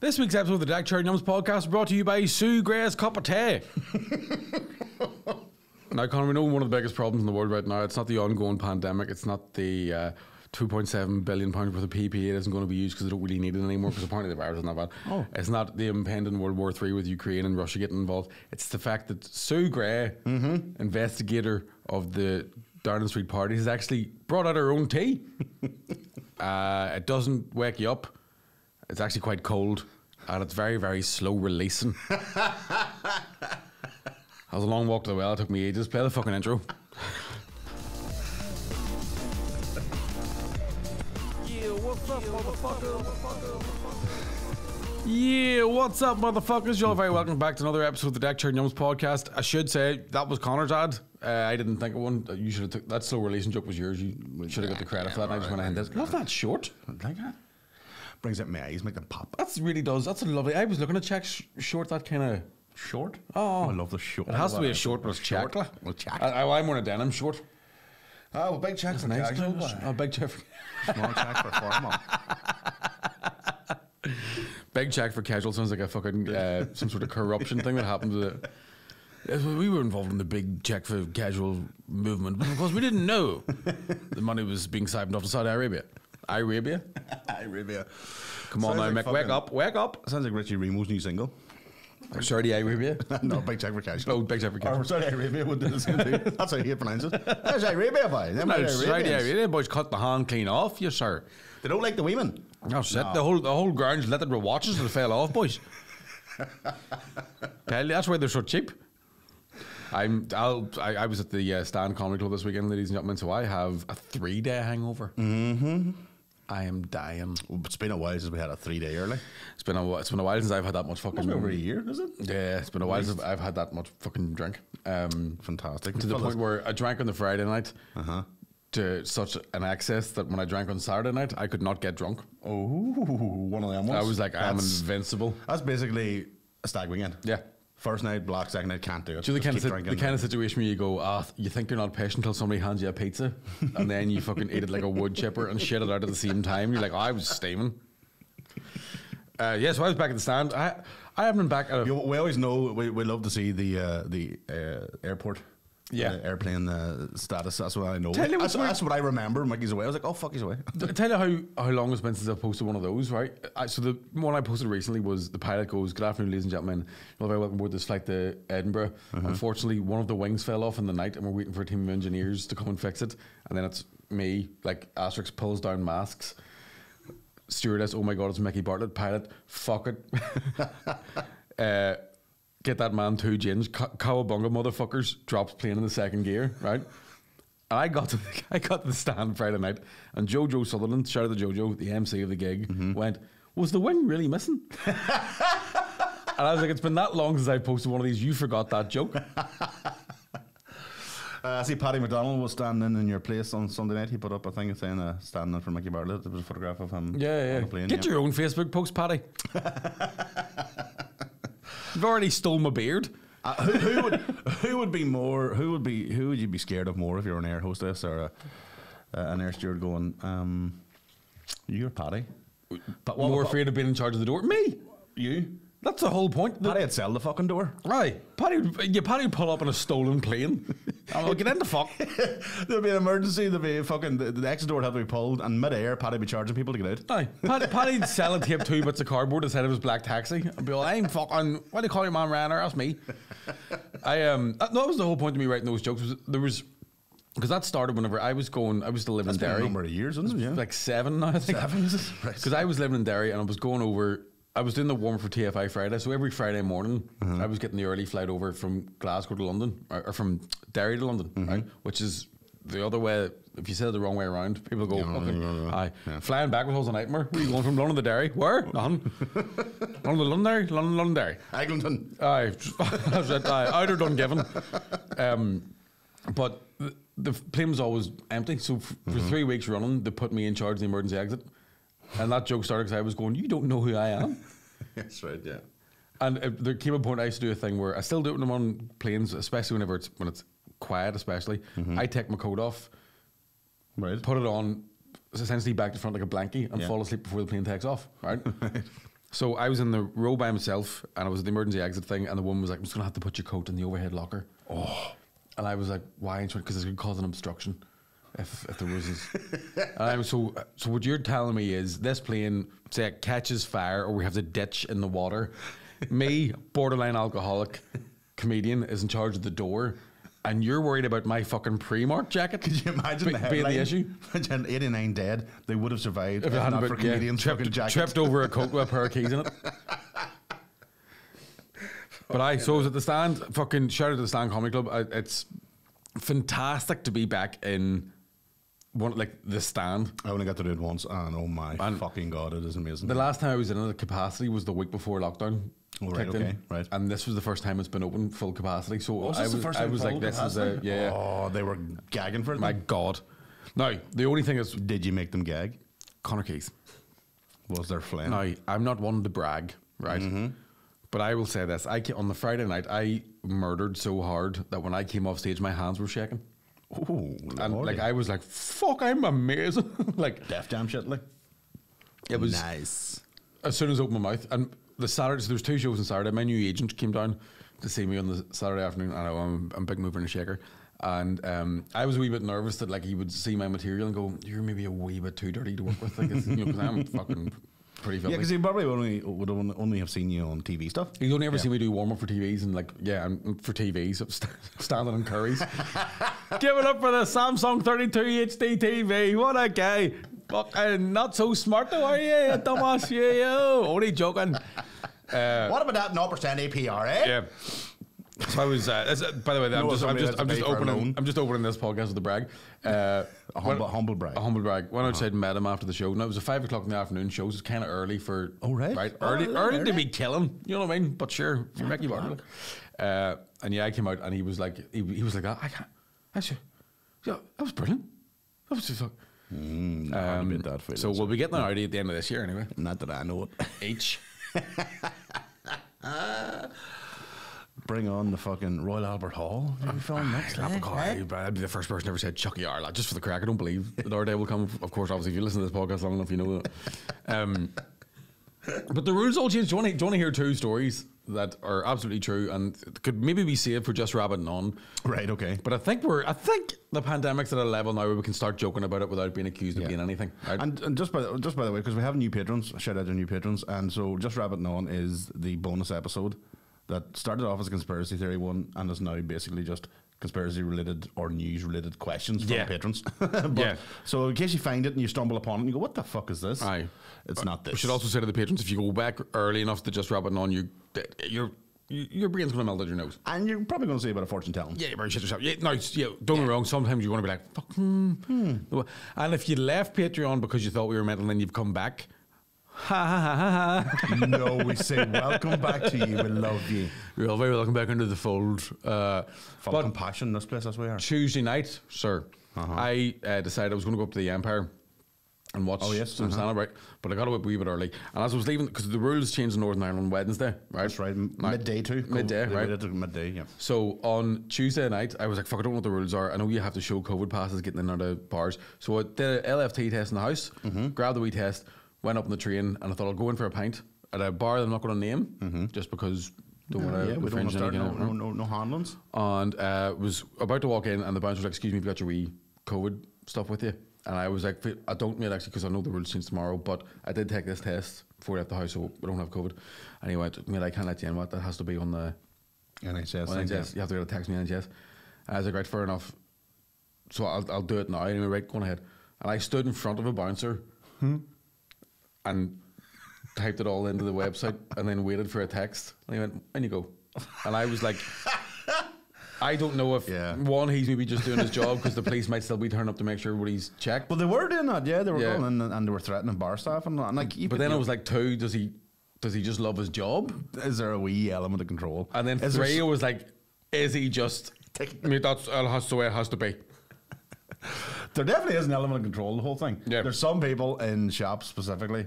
This week's episode of the Deckchair and Yumz podcast is brought to you by Sue Gray's Cup of Tea. Now, Conor, we know one of the biggest problems in the world right now, it's not the ongoing pandemic, it's not the £2.7 billion worth of PPE that isn't going to be used because they don't really need it anymore because apparently the virus is not bad. Oh. It's not the impending World War III with Ukraine and Russia getting involved. It's the fact that Sue Gray, investigator of the Downing Street party, has actually brought out her own tea. It doesn't wake you up. It's actually quite cold and it's very, very slow releasing. That was a long walk to the well. It took me ages. Play the fucking intro. Yeah, what's up, motherfucker? Yeah, what's up, motherfuckers? You're very welcome back to another episode of the Deckchair and Yumz podcast. I should say that was Conor's ad. I didn't think of one. You should have took that slow releasing joke was yours. You should have got the credit for that. And I just went ahead and did. Love that short. I like that. Brings out my eyes, make them pop. That really does. That's a lovely. I was looking at check short. That kind of short. Oh, I love the short. It has to be a short, but it's check. Well, check. I'm wearing a denim short. Oh, well, big check for nice casual. Oh, big check for small check for formal. Big check for casual sounds like a fucking some sort of corruption thing that happened to the. We were involved in the big check for casual movement, but of course we didn't know the money was being siphoned off to Saudi Arabia. Arabia? Come on now, like Mick, wake up. Sounds like Richie Remo's new single. Saudi Arabia? No, big check for casual. Oh, big check for casual. Or Saudi Arabia would do the same thing. That's how you pronounce it. That's Arabia, boy. No, Saudi Arabia, boys cut the hand clean off, yes sir. They don't like the women. No, shit. No. The whole ground's let them watches till it fell off, boys. Tell you, that's why they're so cheap. I was at the Stand Comedy Club this weekend, ladies and gentlemen, so I have a 3-day hangover. Mm-hmm. I am dying. Well, it's been a while since we had a 3-day early. It's been a while since I've had that much fucking. It's been over a year, is it? Yeah, it's been a while since I've had that much fucking drink. Fantastic. To the point where I drank on the Friday night to such an excess that when I drank on Saturday night, I could not get drunk. Oh, one of them ones. I was like, I'm invincible. That's basically a stag weekend. Yeah. First night, black, second night, can't do it. So the kind of situation where you go, you think you're not patient until somebody hands you a pizza and then you fucking eat it like a wood chipper and shit it out at the same time. You're like, I was steaming. So I was back at the Stand. I haven't been back at we always know, we love to see the airport. Yeah, airplane status. That's what I know. That's what I remember. Mickey's away. I was like, oh fuck, he's away. Tell you how long it's been since I've posted one of those, right? So the one I posted recently was the pilot goes, "Good afternoon, ladies and gentlemen. You're very welcome aboard this flight to Edinburgh. Unfortunately, one of the wings fell off in the night, and we're waiting for a team of engineers to come and fix it. And then it's me, like asterisk pulls down masks. Stewardess, oh my god, it's Mickey Bartlett. Pilot, fuck it. Get that man 2 gins, cowabunga motherfuckers, drops plane in the second gear, right? And I got to the Stand Friday night, and Jojo Sutherland, shout out to Jojo, the MC of the gig, went, was the wing really missing? And I was like, it's been that long since I posted one of these, you forgot that joke. I see Paddy McDonald was standing in your place on Sunday night. He put up a thing saying standing for Mickey Bartlett. There was a photograph of him on the plane. Get your own Facebook post, Paddy. You've already stole my beard. Who would you be scared of more if you're an air hostess or an air steward going, you're Paddy? But more afraid of being in charge of the door? Me? You? That's the whole point. Paddy would sell the fucking door. Right. Paddy would pull up on a stolen plane. I'll get in the fuck. There'll be an emergency. There'll be fucking the exit door would have to be pulled, and mid-air, Paddy would be charging people to get out. Aye. Paddy'd sellotape 2 bits of cardboard instead of his black taxi. I'd be like, I'm fucking. What do you call your man, Ryanair? That's me. That was the whole point of me writing those jokes. Because that started whenever I was still living in Derry. Been a number of years, isn't it? Yeah. Like 7 now, I think. 7, is it? Right. Because I was living in Derry and I was going over. I was doing the warm for TFI Friday, so every Friday morning I was getting the early flight over from Glasgow to London, or from Derry to London, right? Which is the other way. If you said it the wrong way around, people go, "Aye, flying back was a nightmare." Where are you going from London to Derry? Where? Nothing. London to London, Derry. London, Derry. Eglinton. Aye, that's it. Aye, Outer Dungiven. But the plane was always empty, so for 3 weeks running, they put me in charge of the emergency exit. And that joke started because I was going, you don't know who I am. That's right, yeah. And there came a point I used to do a thing where I still do it when I'm on planes, especially when it's quiet, especially. I take my coat off, put it on, essentially back to front like a blankie, and fall asleep before the plane takes off, right? So I was in the row by myself, and I was at the emergency exit thing, and the woman was like, I'm just going to have to put your coat in the overhead locker. Oh. And I was like, why? Because it could cause an obstruction if there was this. And I was so what you're telling me is this plane, say it catches fire or we have to ditch in the water. Me, borderline alcoholic comedian, is in charge of the door. And you're worried about my fucking Primark jacket? Could you imagine being the issue? Imagine 89 dead. They would have survived if not for comedians' fucking jackets. Tripped over a coat with a pair of keys in it. But so I was at the Stand. Fucking shout out to the Stand Comedy Club. It's fantastic to be back in the Stand. I only got to do it once, and oh my fucking god, it is amazing. The last time I was in it, capacity was the week before lockdown. Oh, right, okay, right. And this was the first time it's been open full capacity. So I was like, this is a, yeah. Oh, they were gagging for it. My God. Now, the only thing is... Did you make them gag? Connor Keys. Was there flame? Now, I'm not one to brag, right? Mm-hmm. But I will say this. On the Friday night, I murdered so hard that when I came off stage, my hands were shaking. Oh, and I was like, fuck, I'm amazing. Like Def Jam shit, like. It was nice. As soon as I opened my mouth, and the Saturday, so there's 2 shows on Saturday. My new agent came down to see me on the Saturday afternoon, and I'm a big mover and a shaker. And I was a wee bit nervous that he would see my material and go, "You're maybe a wee bit too dirty to work with," because I'm fucking pretty filthy. Yeah, because he probably would only have seen you on TV stuff. He's only ever seen me do warm up for TVs and and for TVs, standing on curries. Give it up for the Samsung 32 HD TV. What a guy! Fucking not so smart though, are you, dumbass? You only joking. What about that 0% APR, eh? Yeah. So I was. By the way, I'm just opening this podcast with a brag. A humble brag. A humble brag. Went outside and met him after the show. Now it was a 5 o'clock in the afternoon show. So it was kind of early for. Oh right. Early to be killing. You know what I mean? But sure, for Mickey Bartlett. And yeah, I came out and he was like, I can't. Actually, yeah, that was brilliant. That was just like. So we'll be getting an Audi at the end of this year anyway. Not that I know it. H. Bring on the fucking Royal Albert Hall. I'd be the first person ever said Chucky R. Just for the crack. I don't believe that our day will come. Of course, obviously, if you listen to this podcast long enough, you know that. But the rules all changed. Do you want to hear 2 stories that are absolutely true and could maybe be saved for just rabbiting on? Right. Okay. But I think the pandemic's at a level now where we can start joking about it without being accused of being anything. Right? And just by the way, because we have new patrons, shout out to new patrons, and so just rabbiting on is the bonus episode that started off as a conspiracy theory one and is now basically just conspiracy related or news related questions from patrons. So in case you find it and you stumble upon it and you go, what the fuck is this? Aye. It's not this. We should also say to the patrons, if you go back early enough to just rabbiting on, your brain's going to melt out your nose. And you're probably going to say about a fortune telling. Yeah, you shit yourself. Don't get me wrong, sometimes you want to be like, fuck, And if you left Patreon because you thought we were mental and then you've come back, ha ha ha ha. No, we say welcome back to you. We love you. You're very welcome back into the fold. Full compassion in this place, as we are. Tuesday night, sir, I decided I was going to go up to the Empire and watch some stand-up, right? But I got away a wee bit early. And as I was leaving, because the rules changed in Northern Ireland on Wednesday, right? That's right. Midday too. Midday, right? Midday, yeah. So on Tuesday night, I was like, fuck, I don't know what the rules are. I know you have to show COVID passes getting in and out of bars. So I did an LFT test in the house, grabbed the wee test, went up on the train, and I thought I'll go in for a pint at a bar that I'm not going to name, just because don't want to infringe anything. No handlings. And was about to walk in, and the bouncer was like, excuse me, you've got your wee COVID stuff with you. And I was like, I don't, mate, actually, because I know the rules change tomorrow, but I did take this test before I left the house, so we don't have COVID. And he went, mate, I can't let you in, that has to be on the NHS. You have to get a text me NHS. And I was like, right, fair enough. So I'll do it now. Anyway, right, go on ahead. And I stood in front of a bouncer and typed it all into the website and then waited for a text. And he went, in you go. And I was like, I don't know if one, he's maybe just doing his job because the police might still be turning up to make sure everybody's checked. Well, they were doing that, they were going in and they were threatening bar staff and like. But then I was like, 2, does he just love his job? Is there a wee element of control? And then 3, I was like, is he just? I mean, that's the way it has to be. There definitely is an element of control, the whole thing. Yeah. There's some people in shops specifically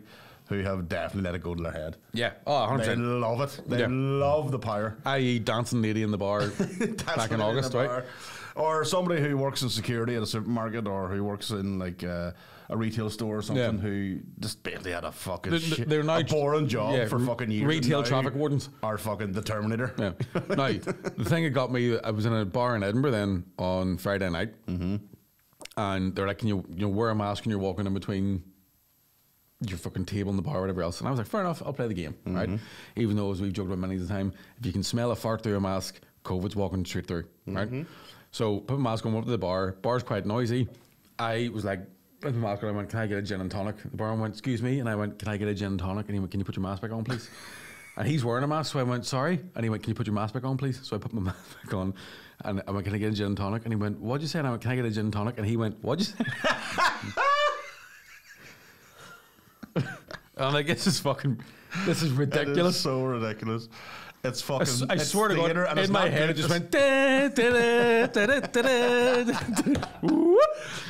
who have definitely let it go to their head. Yeah. Oh, 100%. They love it. They love the power. I.e. dancing lady in the bar back in August, right? Or somebody who works in security at a supermarket, or who works in like a retail store or something, who just barely had a fucking they're now a boring job for fucking years. Retail traffic wardens are fucking the Terminator. Yeah. Now, the thing that got me, I was in a bar in Edinburgh then on Friday night, and they're like, "Can you wear a mask when you're walking in between your fucking table and the bar or whatever else?" And I was like, fair enough, I'll play the game, right? Even though, as we've joked about many the time, if you can smell a fart through a mask, COVID's walking straight through, right? So put my mask on, went up to the bar. Bar's quite noisy. I was like, put my mask on, I went, "Can I get a gin and tonic?" The barman went, "Excuse me," and I went, "Can I get a gin and tonic?" And he went, "Can you put your mask back on, please?" And he's wearing a mask, so I went, "Sorry," and he went, "Can you put your mask back on, please?" So I put my mask back on, and I went, "Can I get a gin and tonic?" And he went, "What'd you say?" And I went, "Can I get a gin and tonic?" And he went, "What'd you say?" And I guess this is ridiculous. It is so ridiculous. It's fucking. I swear to God, and in my head it just went.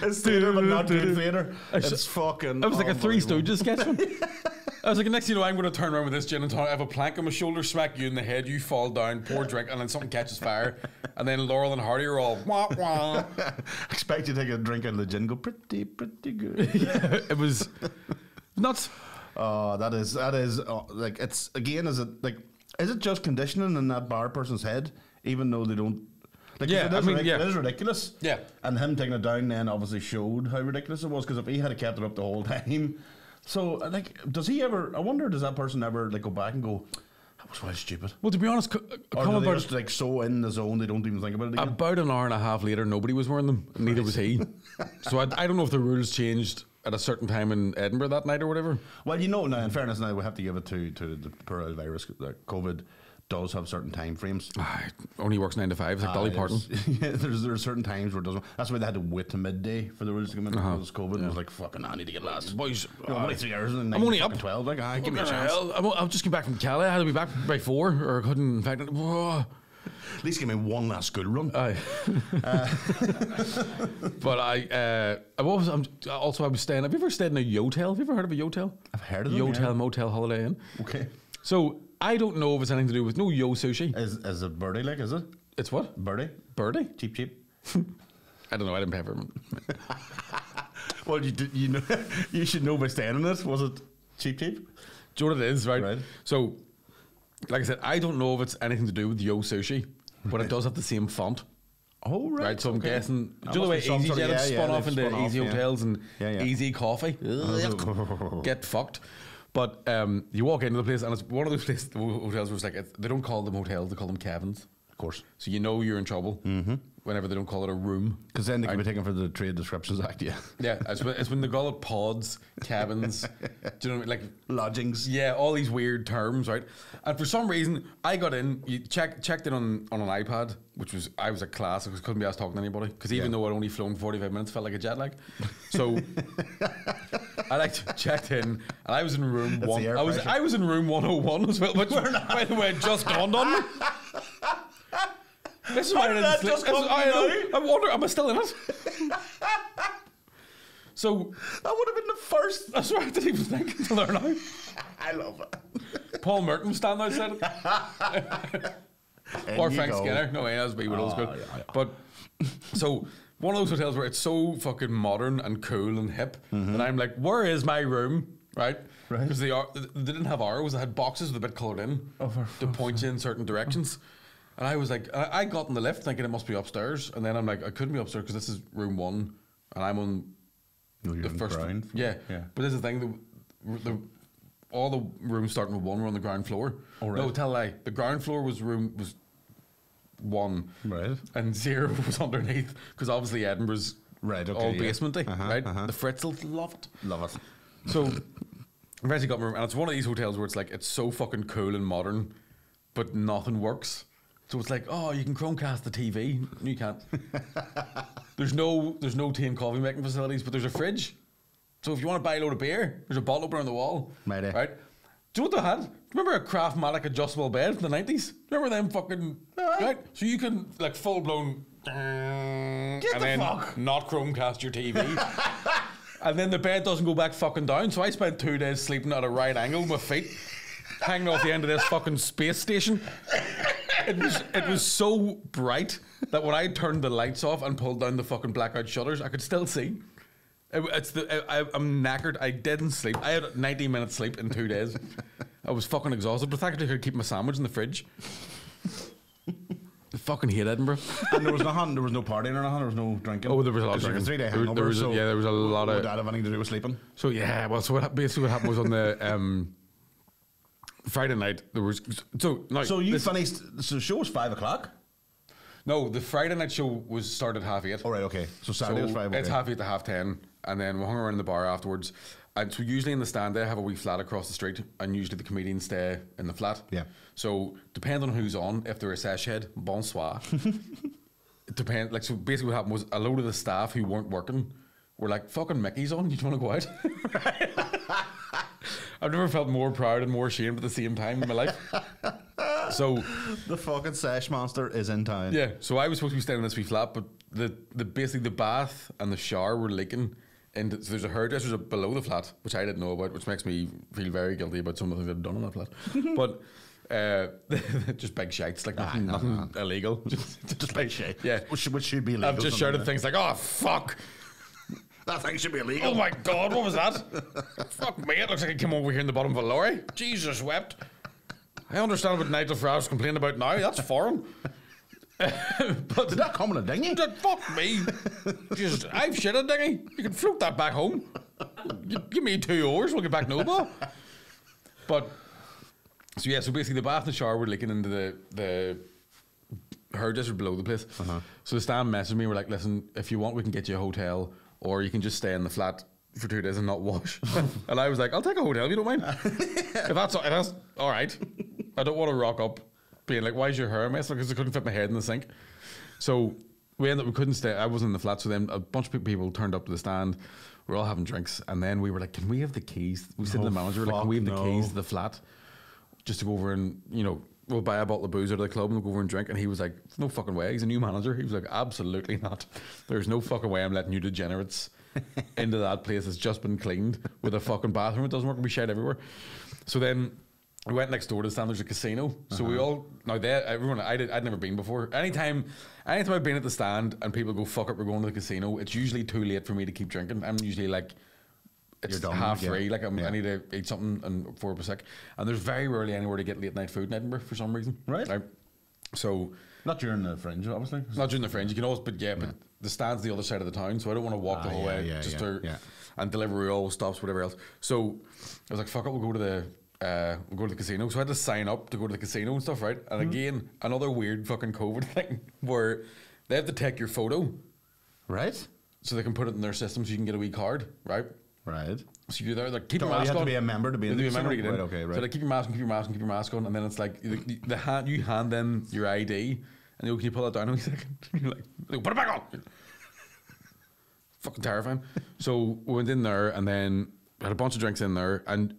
It's theatre, but not good theatre. It's fucking. I was like a Three Stooges sketch. I was like, next thing you know, I'm going to turn around with this gin and tonic. I have a plank on my shoulder, smack you in the head, you fall down, pour drink, and then something catches fire, and then Laurel and Hardy are all wah wah. Expect you to take a drink out of the gin, and go pretty good. Yeah, it was nuts. That is like, it's again, is it just conditioning in that bar person's head, even though they don't? Like, yeah, it is ridiculous. Yeah, and him taking it down then obviously showed how ridiculous it was, because if he had kept it up the whole time, so like, does he ever? I wonder, does that person ever like go back and go, "That was really stupid"? Well, to be honest, or do they just like so in the zone they don't even think about it again? About an hour and a half later, nobody was wearing them. Neither was he. So I don't know if the rules changed at a certain time in Edinburgh that night or whatever. Well, now in fairness, now we have to give it to the poor old virus. COVID does have certain time frames. It only works 9 to 5. It's like Dolly Parton. Yeah, there's certain times where it doesn't. That's why they had to wait to midday for the rules to come in, because COVID was like, fucking, I need to get last. Boys, only 3 hours and I'm only up 12. Like, give me a chance. I've just come back from Cali. I had to be back by 4, or I couldn't. In fact, at least give me one last school run. But I was staying. Have you ever stayed in a yotel? Have you ever heard of a yotel? I've heard of them. Yotel, motel, holiday inn. Okay. So I don't know if it's anything to do with yo sushi. Is it birdie? Like, is it? It's what? Birdie. Cheap. I don't know. I didn't pay for it. Well, you know, you should know by staying in it. Was it cheap? Do you know what it is, right? So, like I said, I don't know if it's anything to do with yo sushi, but it does have the same font. Oh, right. Right, so I'm guessing. Do you know the way EasyJet have spun off into Easy Hotels and Easy Coffee? Get fucked. But you walk into the place, and it's one of those hotels where it's like, they don't call them hotels, they call them cabins. Of course. So you know you're in trouble whenever they don't call it a room. Because then they can be taken for the Trade Descriptions Act, yeah. Yeah, it's when they call it pods, cabins, do you know what I mean? Like lodgings. Yeah, all these weird terms, right? And for some reason, I got in, checked in on an iPad, I was a class, because I couldn't be asked talking to anybody, because even though I'd only flown 45 minutes, felt like a jet lag. So I checked in, and I was in room one. I was in room 101 as well, which by the way just dawned on me. This is why I didn't sleep. I wonder, am I still in it? So that would have been the first. That's what I didn't even think until now. I love it. Paul Merton was standing outside it. Or Frank Skinner. No, that was me when it was good. Yeah. But so one of those hotels where it's so fucking modern and cool and hip that I'm like, where is my room? Right? Because they didn't have arrows, they had boxes with a bit coloured in to point you in certain directions. And I was like, I got in the lift thinking it must be upstairs, and then I'm like, I couldn't be upstairs because this is room 1 and I'm on the first ground. Yeah. But this is the thing, all the rooms starting with 1 were on the ground floor. Oh, right. No, tell a lie. The ground floor was 1, right, and 0 was underneath, because obviously Edinburgh's all basementy, right? The Fritzels love it. So eventually got my room, and it's one of these hotels where it's like, it's so fucking cool and modern, but nothing works. So it's like, oh, you can Chromecast the TV. You can't. There's no tea and coffee making facilities, but there's a fridge. So if you want to buy a load of beer, there's a bottle opener on the wall. Right? Do you know what they had? Remember a Craftmatic adjustable bed from the 90s? Remember them fucking... Right? So you can, like, full-blown... and then not Chromecast your TV. And then the bed doesn't go back fucking down. So I spent 2 days sleeping at a right angle with my feet hanging off the end of this fucking space station. it was so bright that when I turned the lights off and pulled down the fucking blackout shutters, I could still see. I'm knackered. I didn't sleep. I had 90 minutes sleep in 2 days. I was fucking exhausted, but thankfully I could keep my sandwich in the fridge. I fucking hate Edinburgh. And there was no partying or nothing. There was no drinking. Oh, there was a lot of drinking. drinking. 3 day hangover. There was a lot of. Would that have anything to do with sleeping? So yeah, well, so basically what happened was on the Friday night there was So you finished. So the show was 5 o'clock. No, the Friday night show was started at 8:30. Oh right, okay. So Saturday was 5. Okay. It's 8:30 to 10:30, and then we hung around in the bar afterwards. And so usually in the stand they have a wee flat across the street, and usually the comedians stay in the flat. Yeah. So depending on who's on, if they're a sesh head, bonsoir. It depends. Like, so basically what happened was a load of the staff who weren't working were like, "Fucking Mickey's on. You want to go out?" I've never felt more proud and more ashamed at the same time in my life. So the fucking sesh monster is in town. Yeah. So I was supposed to be staying in this wee flat, but the basically the bath and the shower were leaking. And so there's a hairdresser below the flat, which I didn't know about, which makes me feel very guilty about some of the things I've done in that flat. But just big shites, like nothing illegal. just big shite. Yeah. Which should be illegal. I've just shouted things like, "Oh, fuck. That thing should be illegal." Oh my God, what was that? Fuck me, it looks like it came over here in the bottom of a lorry. Jesus wept. I understand what Nigel Farage's complaining about now. That's foreign. But did that come in a dinghy? Fuck me. Just, I've shit a dinghy. You can float that back home. Give me 2 hours, we'll get back Nova. But so yeah, so basically the bath and the shower were leaking into the hairdresser below the place. So the stand messaged me, we're like, "Listen, if you want we can get you a hotel, or you can just stay in the flat for 2 days and not wash." And I was like, "I'll take a hotel if you don't mind." if that's all right. I don't want to rock up being like, "Why is your hair a mess?" Because I couldn't fit my head in the sink. So we couldn't stay. I wasn't in the flat, so then a bunch of people turned up to the stand. We're all having drinks, and then we were like, "Can we have the keys?" We said to the manager, "Like, can we have the keys to the flat, just to go over and we'll buy a bottle of booze out of the club and we'll go over and drink." And he was like, "No fucking way." He's a new manager. He was like, "Absolutely not. There's no fucking way I'm letting you degenerates into that place that's just been cleaned with a fucking bathroom. It doesn't work. We shit everywhere." So then we went next door to the stand. There's a casino. So we all I'd never been before. Anytime I've been at the stand and people go, "Fuck it, we're going to the casino," it's usually too late for me to keep drinking. I'm usually like, it's half three. Like I need to eat something and 4 sick. And there's very rarely anywhere to get late night food in Edinburgh for some reason. Right. So not during the Fringe, obviously. Not during the Fringe. You can always, but the stand's the other side of the town, so I don't want to walk the whole way. And delivery always stops, whatever else. So I was like, "Fuck it, we'll go to the casino." So I had to sign up to go to the casino and stuff, right? And again, another weird fucking COVID thing where they have to take your photo, right? So they can put it in their system, so you can get a wee card, right? Right. So you're there, like, keep your mask on. You have to be a member to be in the casino? To get in. Right, okay, right. So like, keep your mask on, keep your mask on, keep your mask on, and then it's like you hand them your ID, and they go, "Can you pull that down in a second?" And you're like, "Put it back on." Fucking terrifying. So we went in there, and then had a bunch of drinks in there, and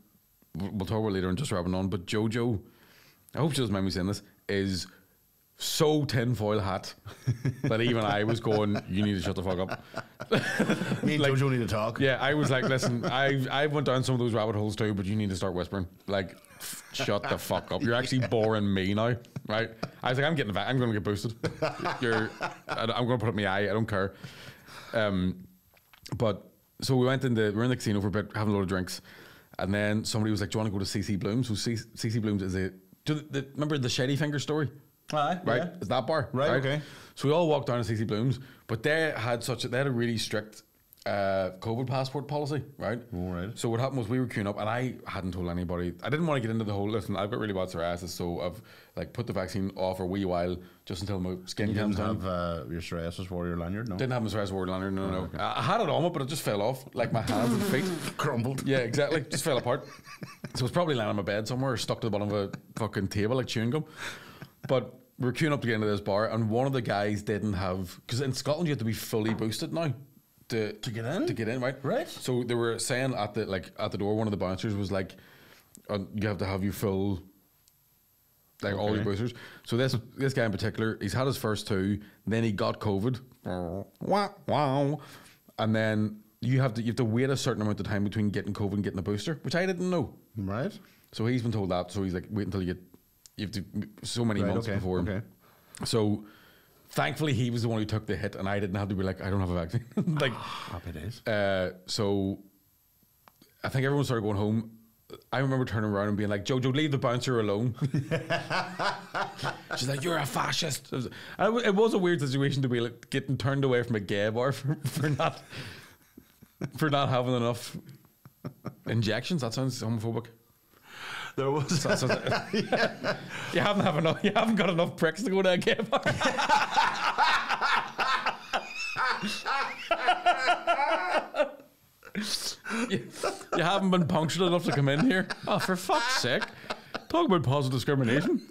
we'll talk about it later on, just wrapping on. But Jojo, I hope she doesn't mind me saying this, is so tinfoil hat that even I was going, "You need to shut the fuck up." Me and Jojo need to talk. Yeah, I was like, "Listen, I went down some of those rabbit holes too, but you need to start whispering. Like, shut the fuck up. You're actually boring me now, right?" I was like, "I'm going to get boosted. I'm going to put up my eye. I don't care." But so we're in the casino for a bit, having a load of drinks, and then somebody was like, "Do you want to go to CC Bloom's?" So CC Bloom's is remember the Shady Finger story? Right. Yeah. It's that bar. Right, okay. So we all walked down to CC Bloom's, but they had a really strict COVID passport policy, right? All right. So what happened was we were queuing up, and I hadn't told anybody. I didn't want to get into the whole, "Listen, I've got really bad psoriasis, so I've like put the vaccine off for a wee while just until my skin comes down." You didn't have your psoriasis warrior lanyard, no? Didn't have my psoriasis warrior lanyard, no. Okay. I had it on, but it just fell off, like my hands and feet. Crumbled. Yeah, exactly. Just fell apart. So it's probably lying on my bed somewhere, or stuck to the bottom of a fucking table like chewing gum. But we were queuing up to get into this bar, and one of the guys didn't have, because in Scotland you have to be fully boosted now to get in. To get in, right? Right. So they were saying at the door, one of the bouncers was like, "You have to have your full, like all your boosters." So this guy in particular, he's had his first 2, then he got COVID. Wow. And then you have to wait a certain amount of time between getting COVID and getting a booster, which I didn't know. Right. So he's been told that. So he's like, "Wait until you get you have to so many months before. Okay. So thankfully he was the one who took the hit, and I didn't have to be like, I don't have a vaccine. Like, happy days. So I think everyone started going home. I remember turning around and being like, Jojo, leave the bouncer alone. She's like, you're a fascist. It was a weird situation to be like getting turned away from a gay bar for not having enough injections. That sounds homophobic. There was you haven't got enough pricks to go to a gay bar. You haven't been punctured enough to come in here. Oh, for fuck's sake. Talk about positive discrimination.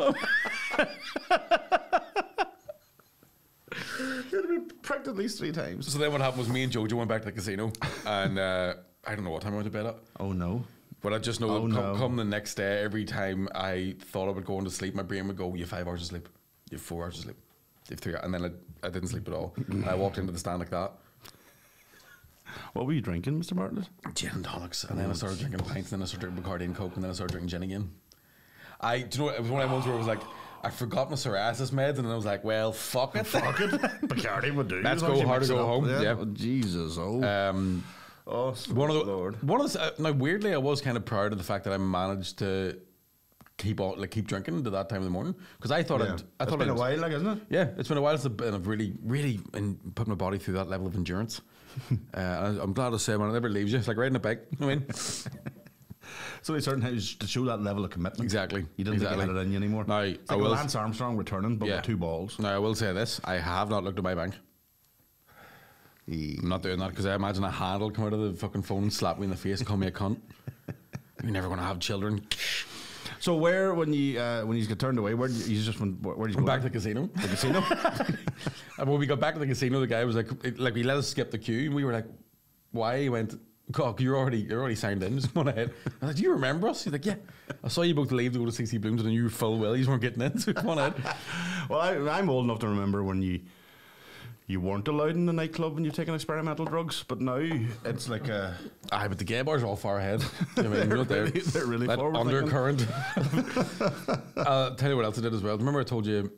You'd been pricked at least 3 times. So then what happened was me and Jojo went back to the casino, and I don't know what time I went to bed at. Oh no. But I just know come the next day, every time I thought I would go into sleep, my brain would go, you have 5 hours of sleep, you have 4 hours of sleep, you have 3 hours. And then I didn't sleep at all. And I walked into the stand like that. What were you drinking, Mr. Bartlett? Gin and tonics. And then I started drinking pints, and then I started drinking Bacardi and Coke, and then I started drinking gin again. Do you know what, it was one of the ones where I was like, I forgot my psoriasis meds, and I was like, well, fuck it. Bacardi would do. Let's go hard to go home. Yeah. Oh, Jesus. Oh, now weirdly, I was kind of proud of the fact that I managed to keep drinking to that time in the morning, because I thought it's been a while, isn't it? Yeah, it's been a while since I've really put my body through that level of endurance. I'm glad to say, man, it never leaves you. It's like riding a bike. I mean, so certain times to show that level of commitment. Exactly. You didn't think you had it in you anymore. Now, it's like Lance Armstrong returning, but with 2 balls. Now I will say this: I have not looked at my bank. I'm not doing that, because I imagine a hand will come out of the fucking phone and slap me in the face and call me a cunt. You're never going to have children. So when you get turned away, where did you go? Back to the casino. The casino. And when we got back to the casino, the guy was like he let us skip the queue, and we were like, why? He went, God, you're already signed in. Just go ahead. I was like, do you remember us? He's like, yeah. I saw you both leave to go to CC Blooms, and you were full well. You weren't getting in, so come on ahead. Well, I'm old enough to remember when you weren't allowed in the nightclub when you've taken experimental drugs, but now it's like a... but the gay bars are all far ahead. I mean, they're really that forward undercurrent. I'll tell you what else I did as well. Remember I told you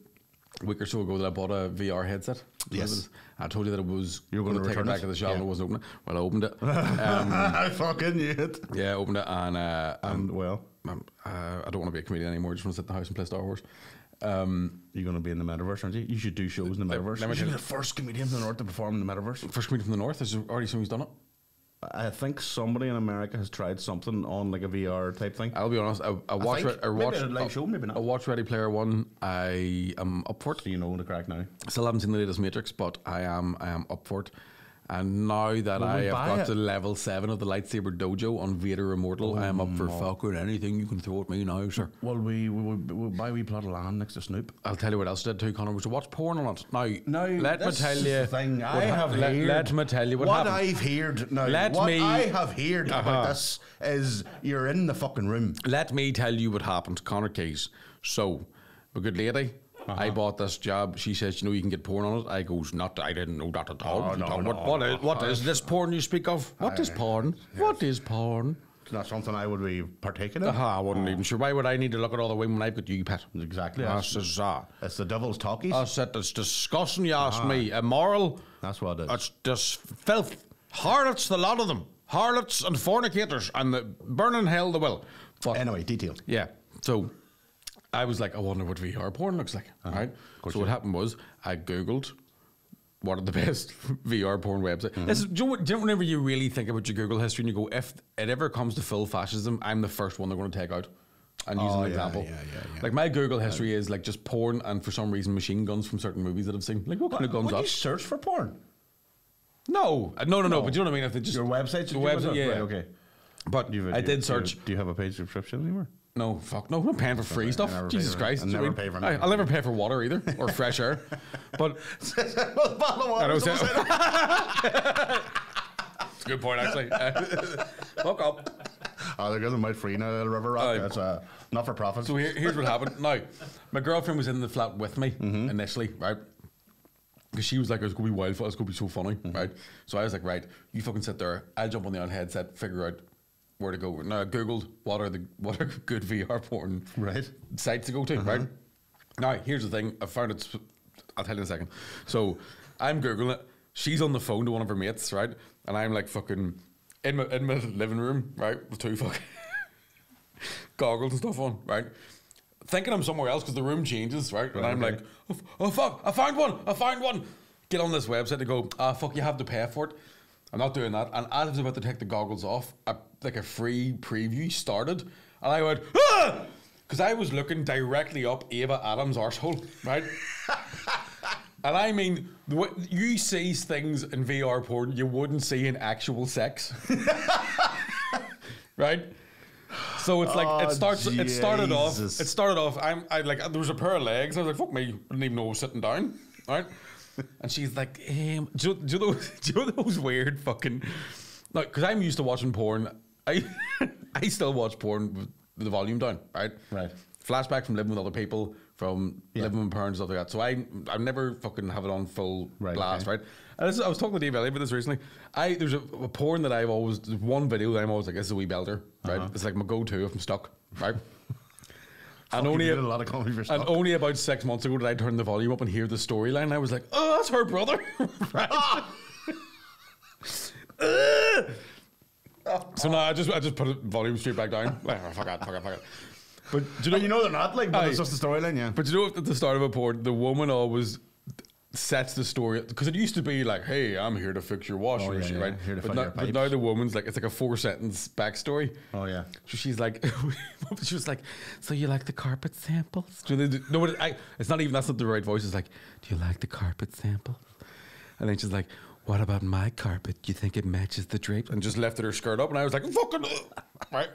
a week or so ago that I bought a VR headset? Yes. I told you that you were going to take it back to the shop and it wasn't opening. Well, I opened it. I fucking knew it. Yeah, I opened it, and I don't want to be a comedian anymore. I just want to sit in the house and play Star Wars. You're going to be in the metaverse, aren't you? You should do shows in the metaverse. You should be the first comedian from the north to perform in the metaverse. First comedian from the north? Is there already someone who's done it? I think somebody in America has tried something on like a VR type thing. I'll be honest. I watched maybe a live show, maybe not. I watched Ready Player One. I am up for it. So you know the crack now. Still haven't seen the latest Matrix, but I am up for it. And now that I have got to level 7 of the lightsaber dojo on Vader Immortal, I am up for fucking anything you can throw at me now, sir. Well, we'll buy a wee plot of land next to Snoop. I'll tell you what else I did too, Connor, was to watch porn on it. Now let me tell you. Let me tell you what happened. I've heard now. I have heard about this is you're in the fucking room. Let me tell you what happened, Connor Keys. So, a good lady. I bought this job. She says, you can get porn on it. I goes, I didn't know that at all. What is this porn you speak of? What is porn? Yes. What is porn? It's not something I would be partaking in. I wasn't even sure. Why would I need to look at all the women I've got you, Pat? Exactly. It's the devil's talkies. I said, it's disgusting, you asked me. Immoral. That's what it is. It's just filth. Harlots, the lot of them. Harlots and fornicators, and the burning hell they will. But anyway, detail. Yeah. So I was like, I wonder what VR porn looks like. Right. So what happened was I Googled what are the best VR porn websites. Do you know whenever you really think about your Google history and you go, if it ever comes to full fascism, I'm the first one they're going to take out. And use an example. Yeah. Like my Google history is like just porn and for some reason machine guns from certain movies that I've seen. Like what kind of guns are? Would you search for porn? No. But you know what I mean? If they just your website? The website, yeah. Right, okay. But I did search. Do you have a paid subscription anymore? No, fuck no. I'm not paying for free stuff. Jesus Christ. I'll never pay for anything. I'll never pay for water either, or fresh air. But a bottle of water. It's a good point, actually. Hook up. Oh, they're giving them out free now, River Rock. That's not for profit. So here's what happened. Now, my girlfriend was in the flat with me initially, right? Because she was like, it's going to be wild, it's going to be so funny, right? So I was like, right, you fucking sit there, I'll jump on the old headset, figure out where to go. Now I googled what are good VR porn sites to go to. Right. Now here's the thing. I found it. I'll tell you in a second. So I'm googling it. She's on the phone to one of her mates, right? And I'm like fucking in my living room, right, with two fucking goggles and stuff on, right? Thinking I'm somewhere else because the room changes, right? And I'm like, oh fuck, I found one. Get on this website and go, fuck, you have to pay for it. I'm not doing that. And as I was about to take the goggles off, like a free preview started, and I went, because I was looking directly up Ava Adams' arsehole, right? And I mean, you see things in VR porn you wouldn't see in actual sex, right? So it's like it started off. I like there was a pair of legs. I was like, fuck me, I didn't even know I was sitting down, right? And she's like, do you know those weird fucking, like, because I'm used to watching porn. I still watch porn with the volume down, right? Right. Flashback from living with other people, from living with parents, stuff like that. So I never fucking have it on full blast, right? And I was talking to Dave Elliott about this recently. There's a porn that there's one video that I'm always like, this is a wee belter, right? It's like my go-to if I'm stuck, right? And only a lot of comedy for stuck. And only about 6 months ago did I turn the volume up and hear the storyline. I was like, oh, that's her brother, right? So now I just put the volume straight back down. Fuck it. But do you know they're not like, but it's just the storyline, yeah. But you know, at the start of a porn, the woman always sets the story, because it used to be like, "Hey, I'm here to fix your washing machine," right? Here to but, fill your but now the woman's like, it's like a 4-sentence backstory. Oh yeah. So she's like, she was like, "So you like the carpet samples?" No, it's not even. That's not the right voice. It's like, "Do you like the carpet samples?" And then she's like, "What about my carpet? Do you think it matches the drapes?" And just lifted her skirt up, and I was like, "Fucking right."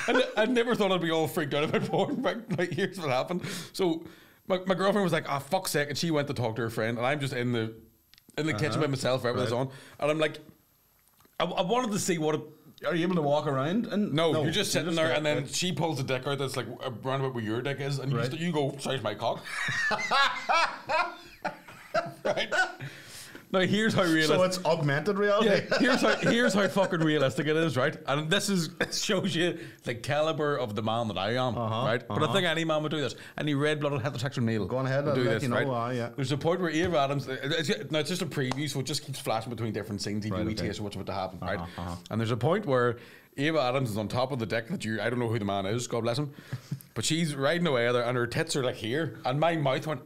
And I never thought I'd be all freaked out about porn. Like, here's what happened. So my girlfriend was like, fuck's sake, and she went to talk to her friend, and I'm just in the kitchen by myself, right, with this on, and I'm like, I wanted to see what it, are you able to walk around? And no, you're just sitting there, and then she pulls the dick out that's like around about where your dick is, and you go, size my cock. Right? Now here's how realistic. So it's augmented reality. Yeah, here's how fucking realistic it is, right? And this shows you the caliber of the man that I am, right? But I think any man would do this. Any red-blooded heterosexual male go on ahead would and do let this, you know, right? yeah. There's a point where Ava Adams. It's just a preview, so it just keeps flashing between different scenes. If you taste what's about to happen, right? And there's a point where Ava Adams is on top of the deck that I don't know who the man is, God bless him, but she's riding away there, and her tits are like here, and my mouth went.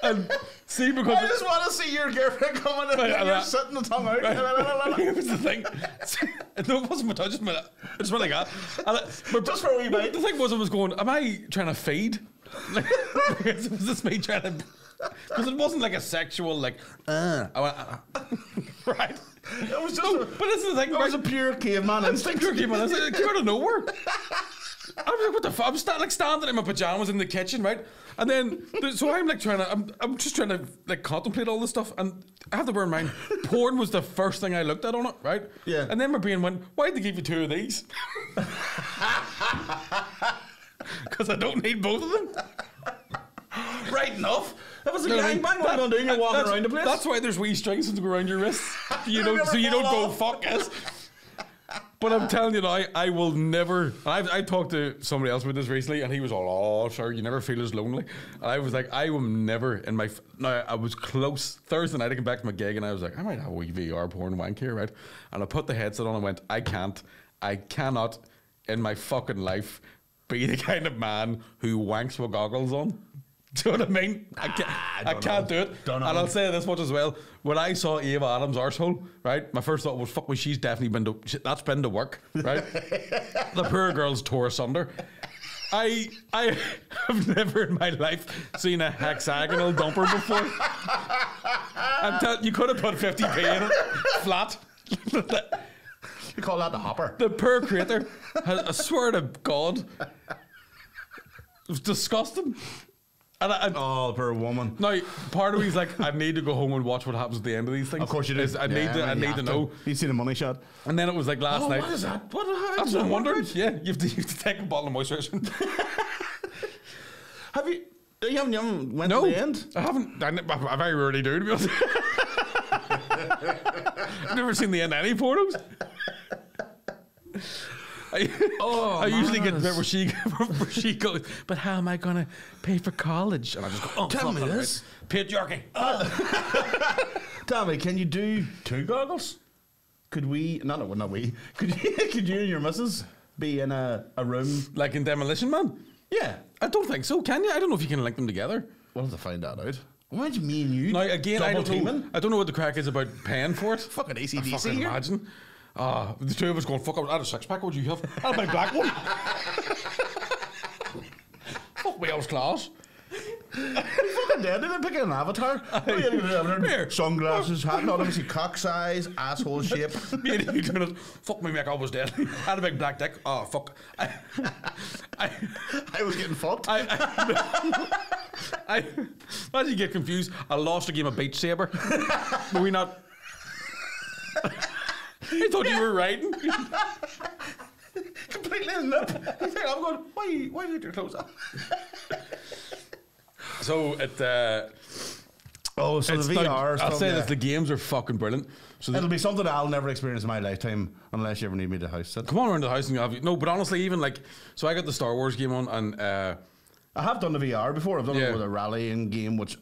And see, because I just want to see your girlfriend coming in and you're sitting the tongue out. Here's the thing. No, it wasn't my touch. I just went like that. But just for a wee bit. The thing was, I was going, am I trying to feed? Like, was this me trying to... Because it wasn't like a sexual, like, I went, right? It was just but this is the thing. It was a pure caveman instinct. Pure caveman instinct. It came out of nowhere. I was like, what the fuck? I'm standing in my pajamas in the kitchen, right? And then, so I'm like I'm just trying to like contemplate all this stuff. And I have to bear in mind, porn was the first thing I looked at on it, right? Yeah. And then my brain went, why'd they give you 2 of these? Because I don't need both of them. Right enough. That was a gangbang. What are you going to do? You're walking around the place. That's why there's wee strings to go around your wrists. So you don't go, fuck yes. But I'm telling you now, I will never. I talked to somebody else about this recently, and he was all, "Oh, sure, you never feel as lonely." And I was like, I will never in my. Now I was close Thursday night. I came back from my gig, and I was like, I might have a wee VR porn wank here, right? And I put the headset on and went, I cannot, in my fucking life, be the kind of man who wanks with goggles on. Do you know what I mean? I can't do it. And I'll say this much as well. When I saw Ava Adams' arsehole, right, my first thought was, fuck me, she's definitely that's been to work, right? The poor girl's tore asunder. I have never in my life seen a hexagonal dumper before. You could have put 50p in it, flat. You call that the hopper? The poor creator, I swear to God, it was disgusting. Oh, poor woman. Now, part of me's like, I need to go home and watch what happens at the end of these things. Of course you do. I need to know. You see the money shot. And then it was like last night. What is that? That's what I'm wondering. Yeah, you have to take a bottle of moisturiser. Have you? You haven't went No, to the end? I haven't. I very rarely do, to be honest. I've never seen the end of any pornos. I usually get the bit where she goes, but how am I going to pay for college? And I just go, oh, tell me this. Right. Patriarchy. Tell me, can you do 2 goggles? Could we, not we, could you and your missus be in a room? Like in Demolition Man? Yeah. I don't think so, can you? I don't know if you can link them together. We'll have to find that out. Why'd you me and you? Now, again, I don't know what the crack is about paying for it. Fucking AC/DC. Fucking here. imagine. The two of us going, fuck, I had a 6-pack, what would you have? I had my black one. Fuck me, I was class. Fucking dead. Did they pick an avatar? Here. Sunglasses, hat, not obviously cock size, asshole shape. Me and you doing it. Fuck me, Mick, I was dead. I had a big black dick. Oh, fuck. I was getting fucked. Why did you get confused? I lost a game of Beach Saber. Were we not? I thought you were riding. Completely in the lip. I'm going, why have you got your clothes on? So it. The VR stuff. I'll say this: the games are fucking brilliant. So it'll be something I'll never experience in my lifetime unless you ever need me to house sit. Come on around the house and you have no. But honestly, even like, so I got the Star Wars game on, and I have done the VR before. I've done it with a rallying game, which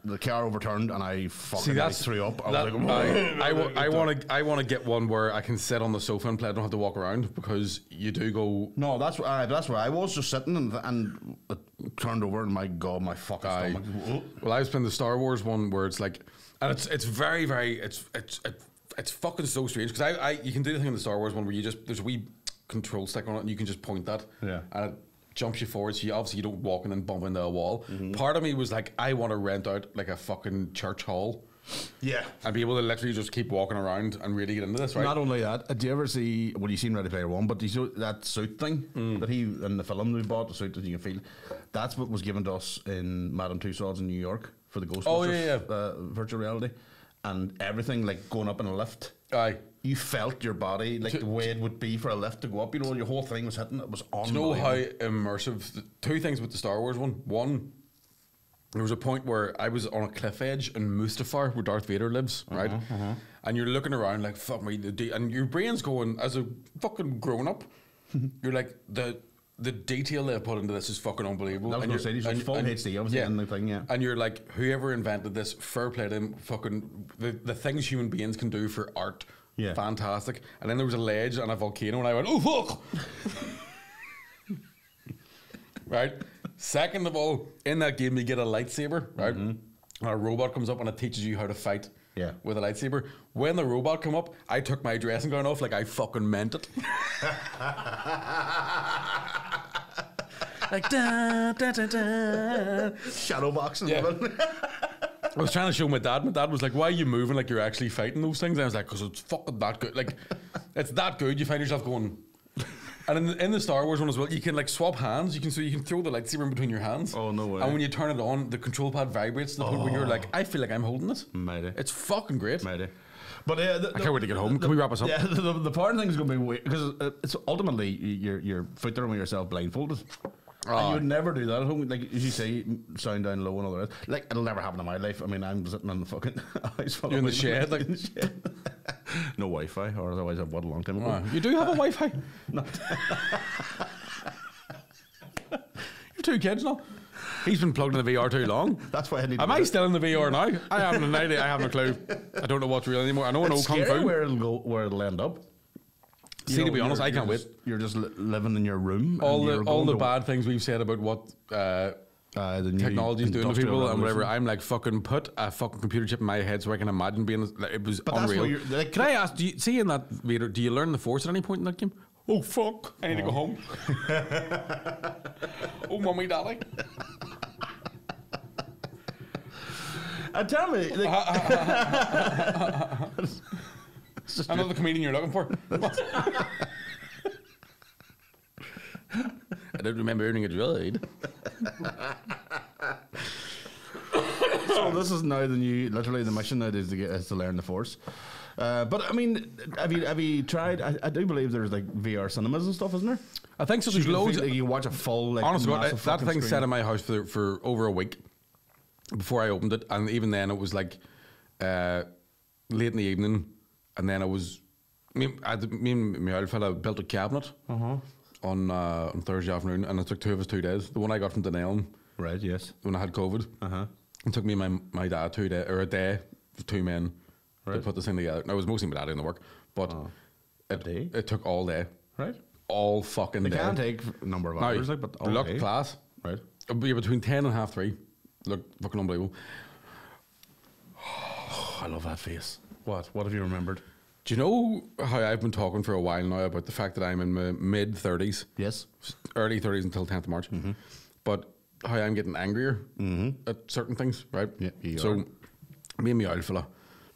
the car overturned and I fucking threw up. I want to get one where I can sit on the sofa and play. I don't have to walk around because you do go. No, that's where I was just sitting and it turned over and my god, my fucking stomach. Well, I was playing the Star Wars one where it's like, and it's very it's fucking so strange because you can do the thing in the Star Wars one where there's a wee control stick on it and you can just point that. Yeah. And it jumps you forward, so you don't walk and then bump into a wall. Part of me was like, I want to rent out like a fucking church hall, and be able to literally just keep walking around and really get into this. Right? Not only that, do you ever see? Well, you seen Ready Player One, but you saw that suit thing that he in the film we bought, the suit that you can feel. That's what was given to us in Madame Tussauds in New York for the Ghostbusters virtual reality, and everything like going up in a lift. Aye. You felt your body like the way it would be for a lift to go up. You know, your whole thing was hitting. It was unbelievable. Do you know how immersive? Two things with the Star Wars one. One, there was a point where I was on a cliff edge in Mustafar, where Darth Vader lives, right? And you're looking around like, fuck me, and your brain's going, as a fucking grown up, you're like, the detail they put into this is fucking unbelievable. That was no say, full HD, obviously, in the thing, yeah. And you're like, whoever invented this, fair play to them, fucking, the things human beings can do for art. Yeah. Fantastic. And then there was a ledge and a volcano and I went, oh fuck. Right? Second of all, in that game you get a lightsaber, right? And a robot comes up and it teaches you how to fight with a lightsaber. When the robot come up, I took my dressing gown off like I fucking meant it. Like da da da da. Shadow boxing. I was trying to show my dad. My dad was like, "Why are you moving like you're actually fighting those things?" And I was like, "Because it's fucking that good. Like, it's that good. You find yourself going." And in the Star Wars one as well, you can like swap hands. You can throw the lightsaber in between your hands. Oh no way! And when you turn it on, the control pad vibrates to the point where you're like, "I feel like I'm holding it." Mighty. It's fucking great. Mighty. But I can't wait to get home. Can we wrap us up? Yeah, the part thing is going to be weird because it's ultimately you're footering with yourself blindfolded. And you would never do that at home. Like, as you say, sound down low and all the rest. Like, it'll never happen in my life. I mean, I'm sitting in the fucking house. You're in the shed, like. In the shed. No Wi-Fi, or otherwise I've what a long time ago. You do have a Wi-Fi? No. You've 2 kids now. He's been plugged in the VR too long. That's why I need. Am I still in the VR now? I have no idea. I have no clue. I don't know what's real anymore. I know it's Kung scary Fu. where it'll go, where it'll end up. See, to be honest, I can't wait. You're just living in your room. All the bad things we've said about what the technology's doing to people and whatever. I'm like, fucking put a fucking computer chip in my head so I can imagine being. It was unreal. Like, can I ask? Do you see in that Vader? Do you learn the Force at any point in that game? Oh fuck! I need to go home. Oh, mummy, daddy. And tell me. Another comedian you're looking for. I don't remember earning a droid. So this is now literally the mission that is to learn the Force. But I mean, have you tried? I do believe there's like VR cinemas and stuff, isn't there? I think so. There's loads. Like you watch a full, like, honestly, massive that fucking thing screen. sat in my house for over a week before I opened it, and even then it was like late in the evening, and then it was me and my old fella built a cabinet on Thursday afternoon, and it took 2 of us 2 days. The one I got from Dunelm, Right, yes. when I had COVID, it took me and my dad 2 days or a day, 2 men to put this thing together. Now it was mostly my dad doing the work, but it took all day. Right. All fucking They day. can take a number of hours, like, but all look, day. class. Right. It'll be between 10 and half 3. Look, fucking unbelievable. I love that face. What have you remembered? Do you know how I've been talking for a while now about the fact that I'm in my mid-30s? Yes. Early 30s until 10th of March. But how I'm getting angrier at certain things, right? Yeah, you so, are. me and my old fella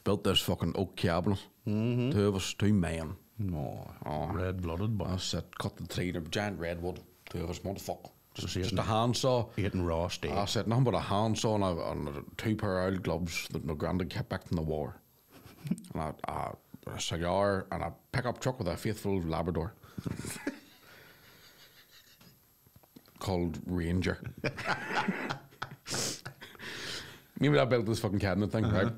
built this fucking oak cabinet. 2 of us, 2 men. Red-blooded, but I said, cut the tree, a giant redwood. 2 of us, motherfucker. Just eating- a handsaw. eating raw steak. I said, nothing but a handsaw and 2 pair of old gloves that my granddad kept back from the war. And a cigar and a pickup truck with a faithful Labrador called Ranger. Me and my dad built this fucking cabinet thing, right?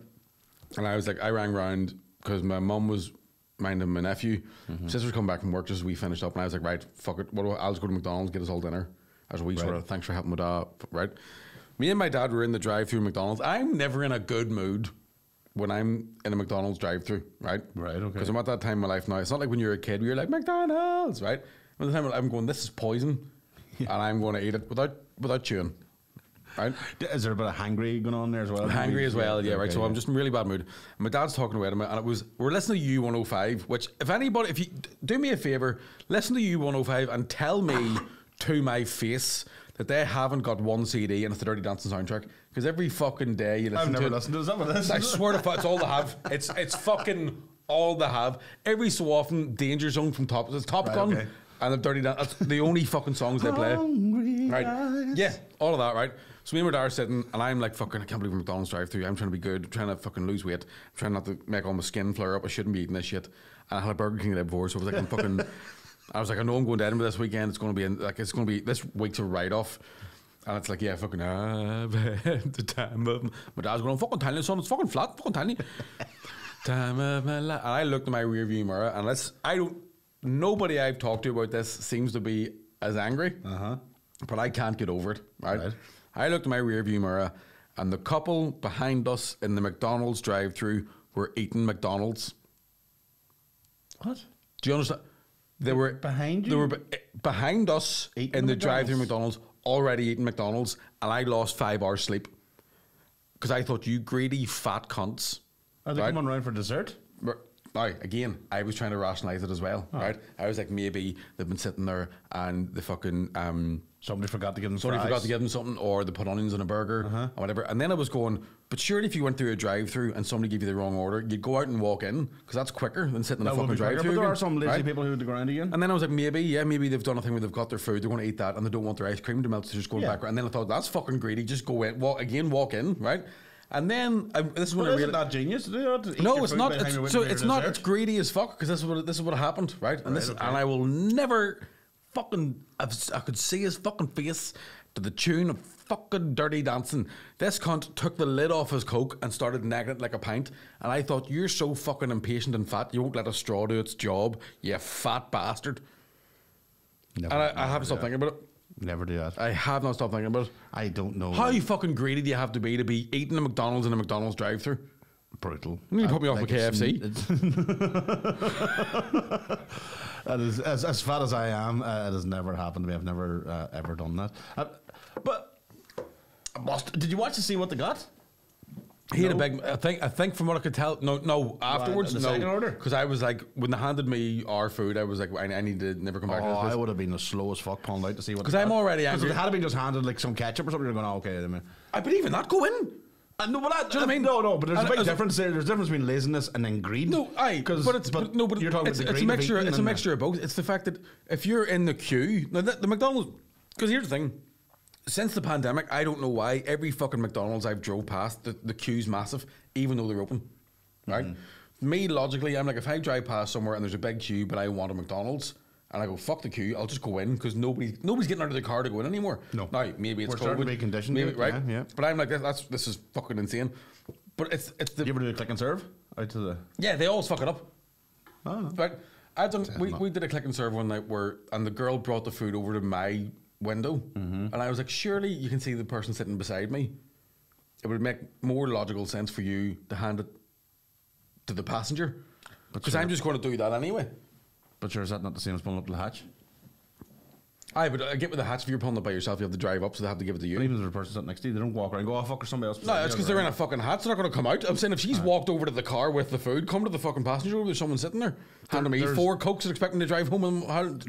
And I was like, I rang round because my mum was minding my nephew. Sister's come back from work just as we finished up, and I was like, right, fuck it. I'll just go to McDonald's, get us all dinner. As a wee sort of thanks for helping with that, right? Me and my dad were in the drive-through McDonald's. I'm never in a good mood when I'm in a McDonald's drive-through, right? Right, okay. Because I'm at that time in my life now. It's not like when you're a kid where you're like, McDonald's, right? At the time I'm going, this is poison, and I'm going to eat it without chewing, right? Is there a bit of hangry going on there as well? I'm hangry as well, yeah, right. Okay, So I'm just in really bad mood. And my dad's talking away to me, and we're listening to U105, which if you do me a favour, listen to U105 and tell me to my face that they haven't got one CD and it's the Dirty Dancing soundtrack. Because every fucking day you listen I've never to it. listened to it. Is that what it is? I swear to fuck, it's all they have. It's fucking all they have. Every so often, Danger Zone from Top Gun. Okay. And the Dirty Dance. That's the only fucking songs they play. Right. Yeah, all of that, right? So me and my dad are sitting, and I'm like, fucking, I can't believe we're McDonald's drive-through. I'm trying to be good. I'm trying to fucking lose weight. I'm trying not to make all my skin flare up. I shouldn't be eating this shit. And I had a Burger King the day before, so I was like, I was like, I know I'm going to Edinburgh this weekend. It's going to be this week's a write-off. And it's like, yeah, fucking, I've had the time of my dad's going, fucking tiny, son, it's fucking flat, fucking tiny. Time of my life. And I looked in my rearview mirror, and nobody I've talked to about this seems to be as angry, but I can't get over it, right? I looked in my rearview mirror, and the couple behind us in the McDonald's drive-through were eating McDonald's. What? Do you understand? They were behind you? They were behind us Eating in the McDonald's? drive-through McDonald's, already eating McDonald's, and I lost 5 hours sleep because I thought, you greedy fat cunts. Are they right? coming around for dessert? Now, again, I was trying to rationalise it as well, right? I was like, maybe they've been sitting there and the fucking Somebody forgot to give them somebody fries. forgot to give them something, or they put onions on a burger or whatever. And then I was going, but surely if you went through a drive-through and somebody gave you the wrong order, you'd go out and walk in because that's quicker than sitting in a That would fucking be quicker, drive-through. but there again, are some lazy right? people who would go around again. And then I was like, maybe they've done a thing where they've got their food, they're going to eat that, and they don't want their ice cream to melt, so just going back. And then I thought, that's fucking greedy. Just go in, walk in, right? And then this is when I Isn't realized that genius? no, it's not. It's not. It's greedy as fuck because this is what happened, right? And and I will never fucking. I could see his fucking face to the tune of fucking Dirty Dancing. This cunt took the lid off his Coke and started nagging it like a pint. And I thought, you're so fucking impatient and fat. You won't let a straw do its job. You fat bastard. Never, and I haven't stopped thinking about it. Never do that. I have not stopped thinking about it. I don't know. How fucking greedy do you have to be eating a McDonald's in a McDonald's drive-through? Brutal. You put me off with KFC. That is, as fat as I am, it has never happened to me. I've never ever done that. But did you watch to see what they got? He had a big. I think from what I could tell. No. Afterwards, the no. second order? Because I was like, when they handed me our food, I was like, I need to never come back to this place. I would have been the slow as fuck pulling out to see what. Because I'm already angry. Because if it had been just handed like some ketchup or something, you're going, oh, okay. Then. But even that go in. No, but Do you know what I mean? No, but there's a big And- difference there. There's a difference between laziness and then greed. No, but you're talking it's about the a greed mixture. of It's a eating mixture of both. It's the fact that if you're in the queue, now the McDonald's. Because here's the thing. Since the pandemic, I don't know why every fucking McDonald's I've drove past, the queue's massive, even though they're open. Right? Me, logically, I'm like, if I drive past somewhere and there's a big queue, but I want a McDonald's, And I go, fuck the queue, I'll just go in because nobody's getting out of the car to go in anymore. No. Now, maybe it's We're starting COVID. to be conditioned, maybe, right? yeah. But I'm like, this is fucking insane. But it's the... You ever do a click and serve out to the... Yeah, they always fuck it up. Oh. Right? We did a click and serve one night and the girl brought the food over to my window. And I was like, surely you can see the person sitting beside me. It would make more logical sense for you to hand it to the passenger. Because I'm just going to do that anyway. But sure, is that not the same as pulling up the hatch? Aye, but I get with the hatch, if you're pulling it by yourself, you have to drive up, so they have to give it to you. But even if there's a person sitting next to you, they don't walk around and go, oh, fuck, or somebody else. No, that's because they're in a fucking hatch. They're not going to come out. I'm saying if she's walked over to the car with the food, come to the fucking passenger room. There's someone sitting there handing me 4 Cokes and expecting to drive home. And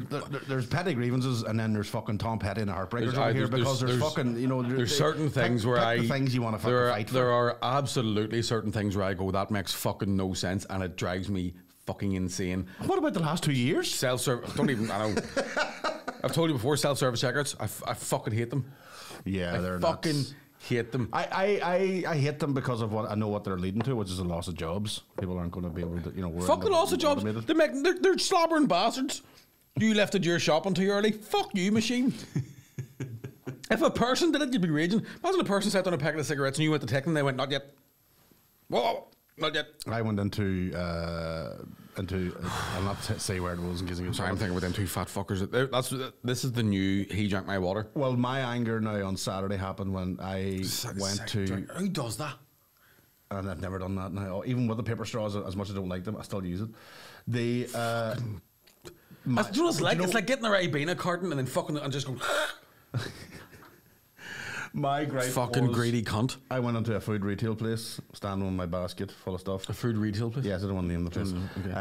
there's petty grievances, and then there's fucking Tom Petty and the Heartbreakers over here because there's fucking, you know... There's certain things where the things you want to fucking fight for. There are absolutely certain things where I go, that makes fucking no sense, and it drives me fucking insane. What about the last 2 years? Self-service... Don't even... I know... I've told you before, self-service checkouts. I fucking hate them. Yeah, they're fucking hate them. I hate them because of what I know what they're leading to, which is a loss of jobs. People aren't going to be able to, you know. Fucking loss of jobs. They're slobbering bastards. You lifted your shopping too early. Fuck you, machine. If a person did it, you'd be raging. Imagine a person sat down a packet of cigarettes and you went to take them. They went, not yet. Whoa, not yet. I went into I'll not say where it was in case I'm sorry, I'm thinking about them 2 fat fuckers. This is the new he drank my water. Well, my anger now on Saturday happened when I went to... Who does that? And I've never done that now. Even with the paper straws, as much as I don't like them, I still use it. Do you know what it's like? It's like getting a Ribena carton and then fucking and just going... My gripe fucking greedy cunt. I went into a food retail place, standing on my basket full of stuff. A food retail place? Yes, I don't want to name the place. Okay.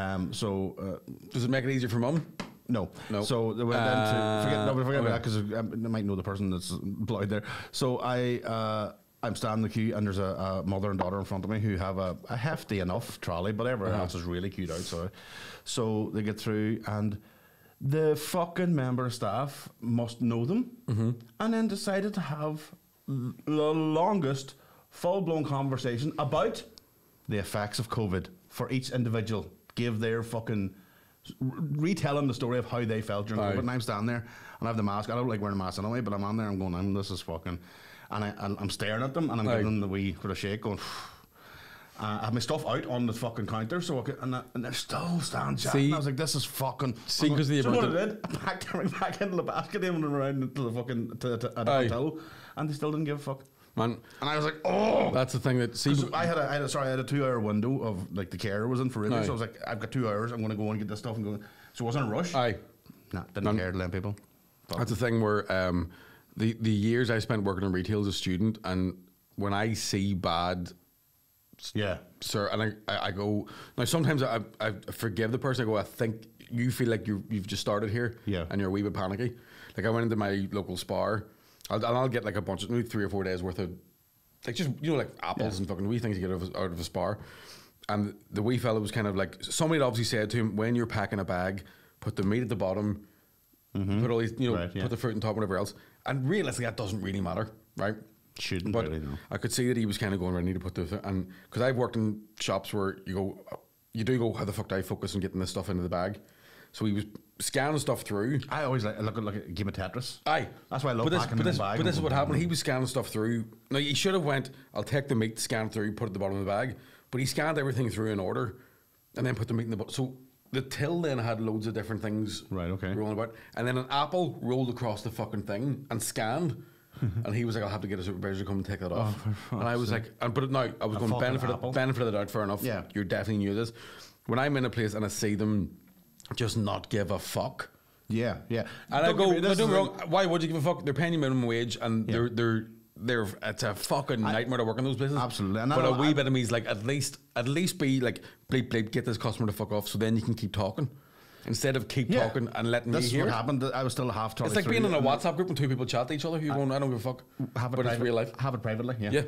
Does it make it easier for mum? No. So they went into forget that because I might know the person that's employed there. So I'm standing in the queue and there's a mother and daughter in front of me who have a hefty enough trolley, but everyone else is really queued out. So they get through and the fucking member of staff must know them and then decided to have the longest full-blown conversation about the effects of COVID for each individual. Give their fucking... retelling the story of how they felt during COVID. And I'm standing there and I have the mask. I don't like wearing a mask anyway, but I'm on there, I'm going, this is fucking... And I'm staring at them and I'm giving them the wee sort of shake going... I have my stuff out on the fucking counter, so and they're still standing chatting. I was like, "This is fucking." See, because the amount what I did, I packed everything back into the basket, and went around to the fucking at the hotel, and they still didn't give a fuck. Man, and I was like, "Oh!" That's the thing that. See, I had a 2-hour window of like the care was in for really, so I was like, "I've got 2 hours. I'm going to go and get this stuff and go." So it wasn't a rush. Didn't care to let people. That's the thing where the years I spent working in retail as a student, and when I see bad. Yeah, sir. And I go now. Sometimes I forgive the person. I go, I think you feel like you've just started here, and you're a wee bit panicky. Like I went into my local Spar, I'll get like a bunch of maybe 3 or 4 days worth of like just like apples and fucking wee things you get out of a Spar. And the wee fella was kind of like somebody had obviously said to him, when you're packing a bag, put the meat at the bottom, put all these put the fruit on top, whatever else. And realistically, that doesn't really matter, right? Shouldn't but really, no. I could see that he was kind of going, I need to put the and because I've worked in shops where you do go, how the fuck do I focus on getting this stuff into the bag? So he was scanning stuff through. I always look at a game of Tetris. Aye, that's why I love packing in the bag. But this is what happened. He was scanning stuff through. Now he should have went, I'll take the meat, scan through, put it at the bottom of the bag. But he scanned everything through in order, and then put the meat in the bottom. So the till then had loads of different things rolling about, and then an apple rolled across the fucking thing and scanned. And he was like, I'll have to get a supervisor to come and take that off. And I was like, but no, I was going benefit of the doubt, fair enough. Yeah. You're definitely new to this. When I'm in a place and I see them just not give a fuck. Yeah. And I go, don't get me wrong, why would you give a fuck? They're paying you minimum wage and they're it's a fucking nightmare to work in those places. Absolutely. And but a wee bit of me is like, at least be like, bleep, bleep, get this customer to fuck off so then you can keep talking. Instead of keep talking and letting me hear. This is what happened. I was still half talking. It's like being in a WhatsApp group and 2 people chat to each other. You're going, I don't give a fuck. But it's real life. Have it privately, yeah. Yeah.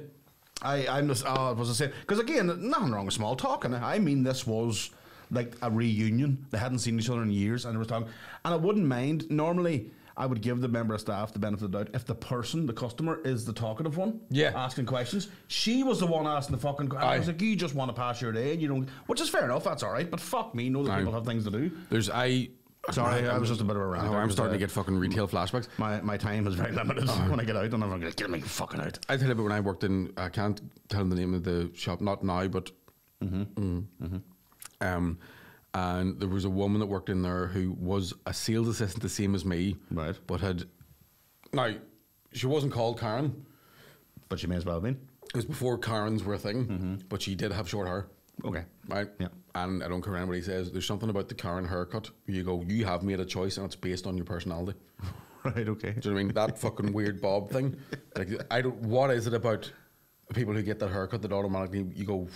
I'm just, was I saying, because again, nothing wrong with small talk. And I mean, this was like a reunion. They hadn't seen each other in years and they were talking. And I wouldn't mind, normally, I would give the member of staff the benefit of the doubt if the person, the customer, is the talkative one, asking questions. She was the one asking the fucking questions. I was like, you just want to pass your day, and you don't, which is fair enough, that's all right. But fuck me, know that people have things to do. Sorry, I was just a bit of a rant. I'm starting to get fucking retail flashbacks. My time is very limited when I get out, and I'm going to get me fucking out. I tell you about when I worked in. I can't tell them the name of the shop, not now, but. And there was a woman that worked in there who was a sales assistant, the same as me, right? But now she wasn't called Karen, but she may as well have been. It was before Karens were a thing, but she did have short hair. Okay, right, yeah. And I don't care what anybody says. There's something about the Karen haircut. You go, you have made a choice, and it's based on your personality. Right. Okay. Do you know what I mean? That fucking weird bob thing. Like, I don't. What is it about people who get that haircut that automatically you go?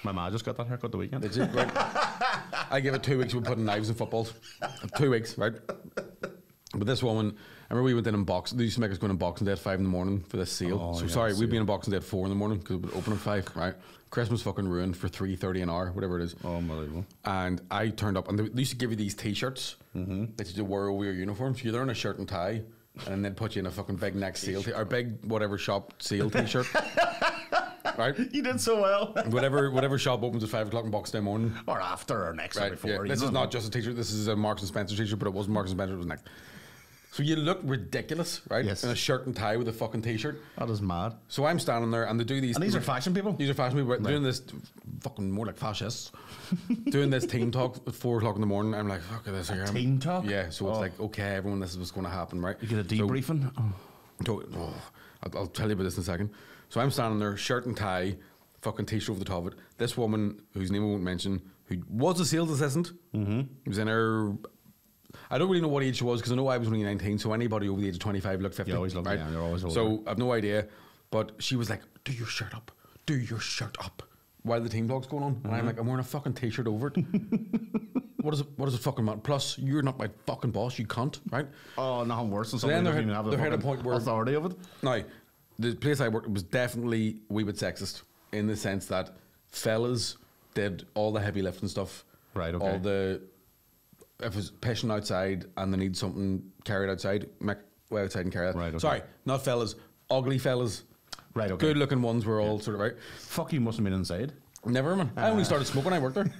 My ma just got that haircut the weekend. Did you? Right. I give it 2 weeks. We're putting knives in footballs. 2 weeks, right? But this woman, I remember we went in boxing. They used to make us go in Boxing Day at 5 in for this sale. Oh, so yeah, sorry, we'd be in Boxing Day at 4 because it would open at 5, right? Christmas fucking ruined for $3.30 an hour, whatever it is. Oh, unbelievable. And I turned up, and they used to give you these T-shirts that you wear over your uniform. So you're there in a shirt and tie, and then put you in a fucking big neck sale, or big whatever shop sale T-shirt. Right? You did so well. whatever shop opens at 5 o'clock in Boxing Day morning. Or after, or next, right, or before. Yeah. This is not just a T-shirt. This is a Marks and Spencer T-shirt, but it wasn't Marks and Spencer. It was next. So you look ridiculous, right? Yes. In a shirt and tie with a fucking T-shirt. That is mad. So I'm standing there, and they do these. And these are fashion people. These are fashion people. Right. Doing this, fucking more like fascists. Doing this team talk at 4 o'clock in the morning. I'm like, fuck this here. Team talk. Yeah. So it's like, okay, everyone, this is what's going to happen, right? You get a debriefing. I'll tell you about this in a second. So I'm standing there, shirt and tie, fucking T-shirt over the top of it. This woman, whose name I won't mention, who was a sales assistant, was in her. I don't really know what age she was because I know I was only 19, so anybody over the age of 25 looked 50. You always look, right? Yeah, you're always older. So I've no idea, but she was like, "Do your shirt up, do your shirt up," while the team talk's going on, and I'm like, "I'm wearing a fucking T-shirt over it." What is it fucking matter? Plus, you're not my fucking boss, you cunt, right? Oh, nothing worse than So somebody then who doesn't even have the had a point where authority of it. Now, the place I worked was definitely a wee bit sexist in the sense that fellas did all the heavy lifting stuff, right? Okay. All the if it was pissing outside and they need something carried outside, make way outside and carry that. Right. Okay. Sorry, not fellas, ugly fellas. Right. Okay. Good looking ones were all sort of right. Fuck, you must have been inside. Never, man. I only started smoking when I worked there.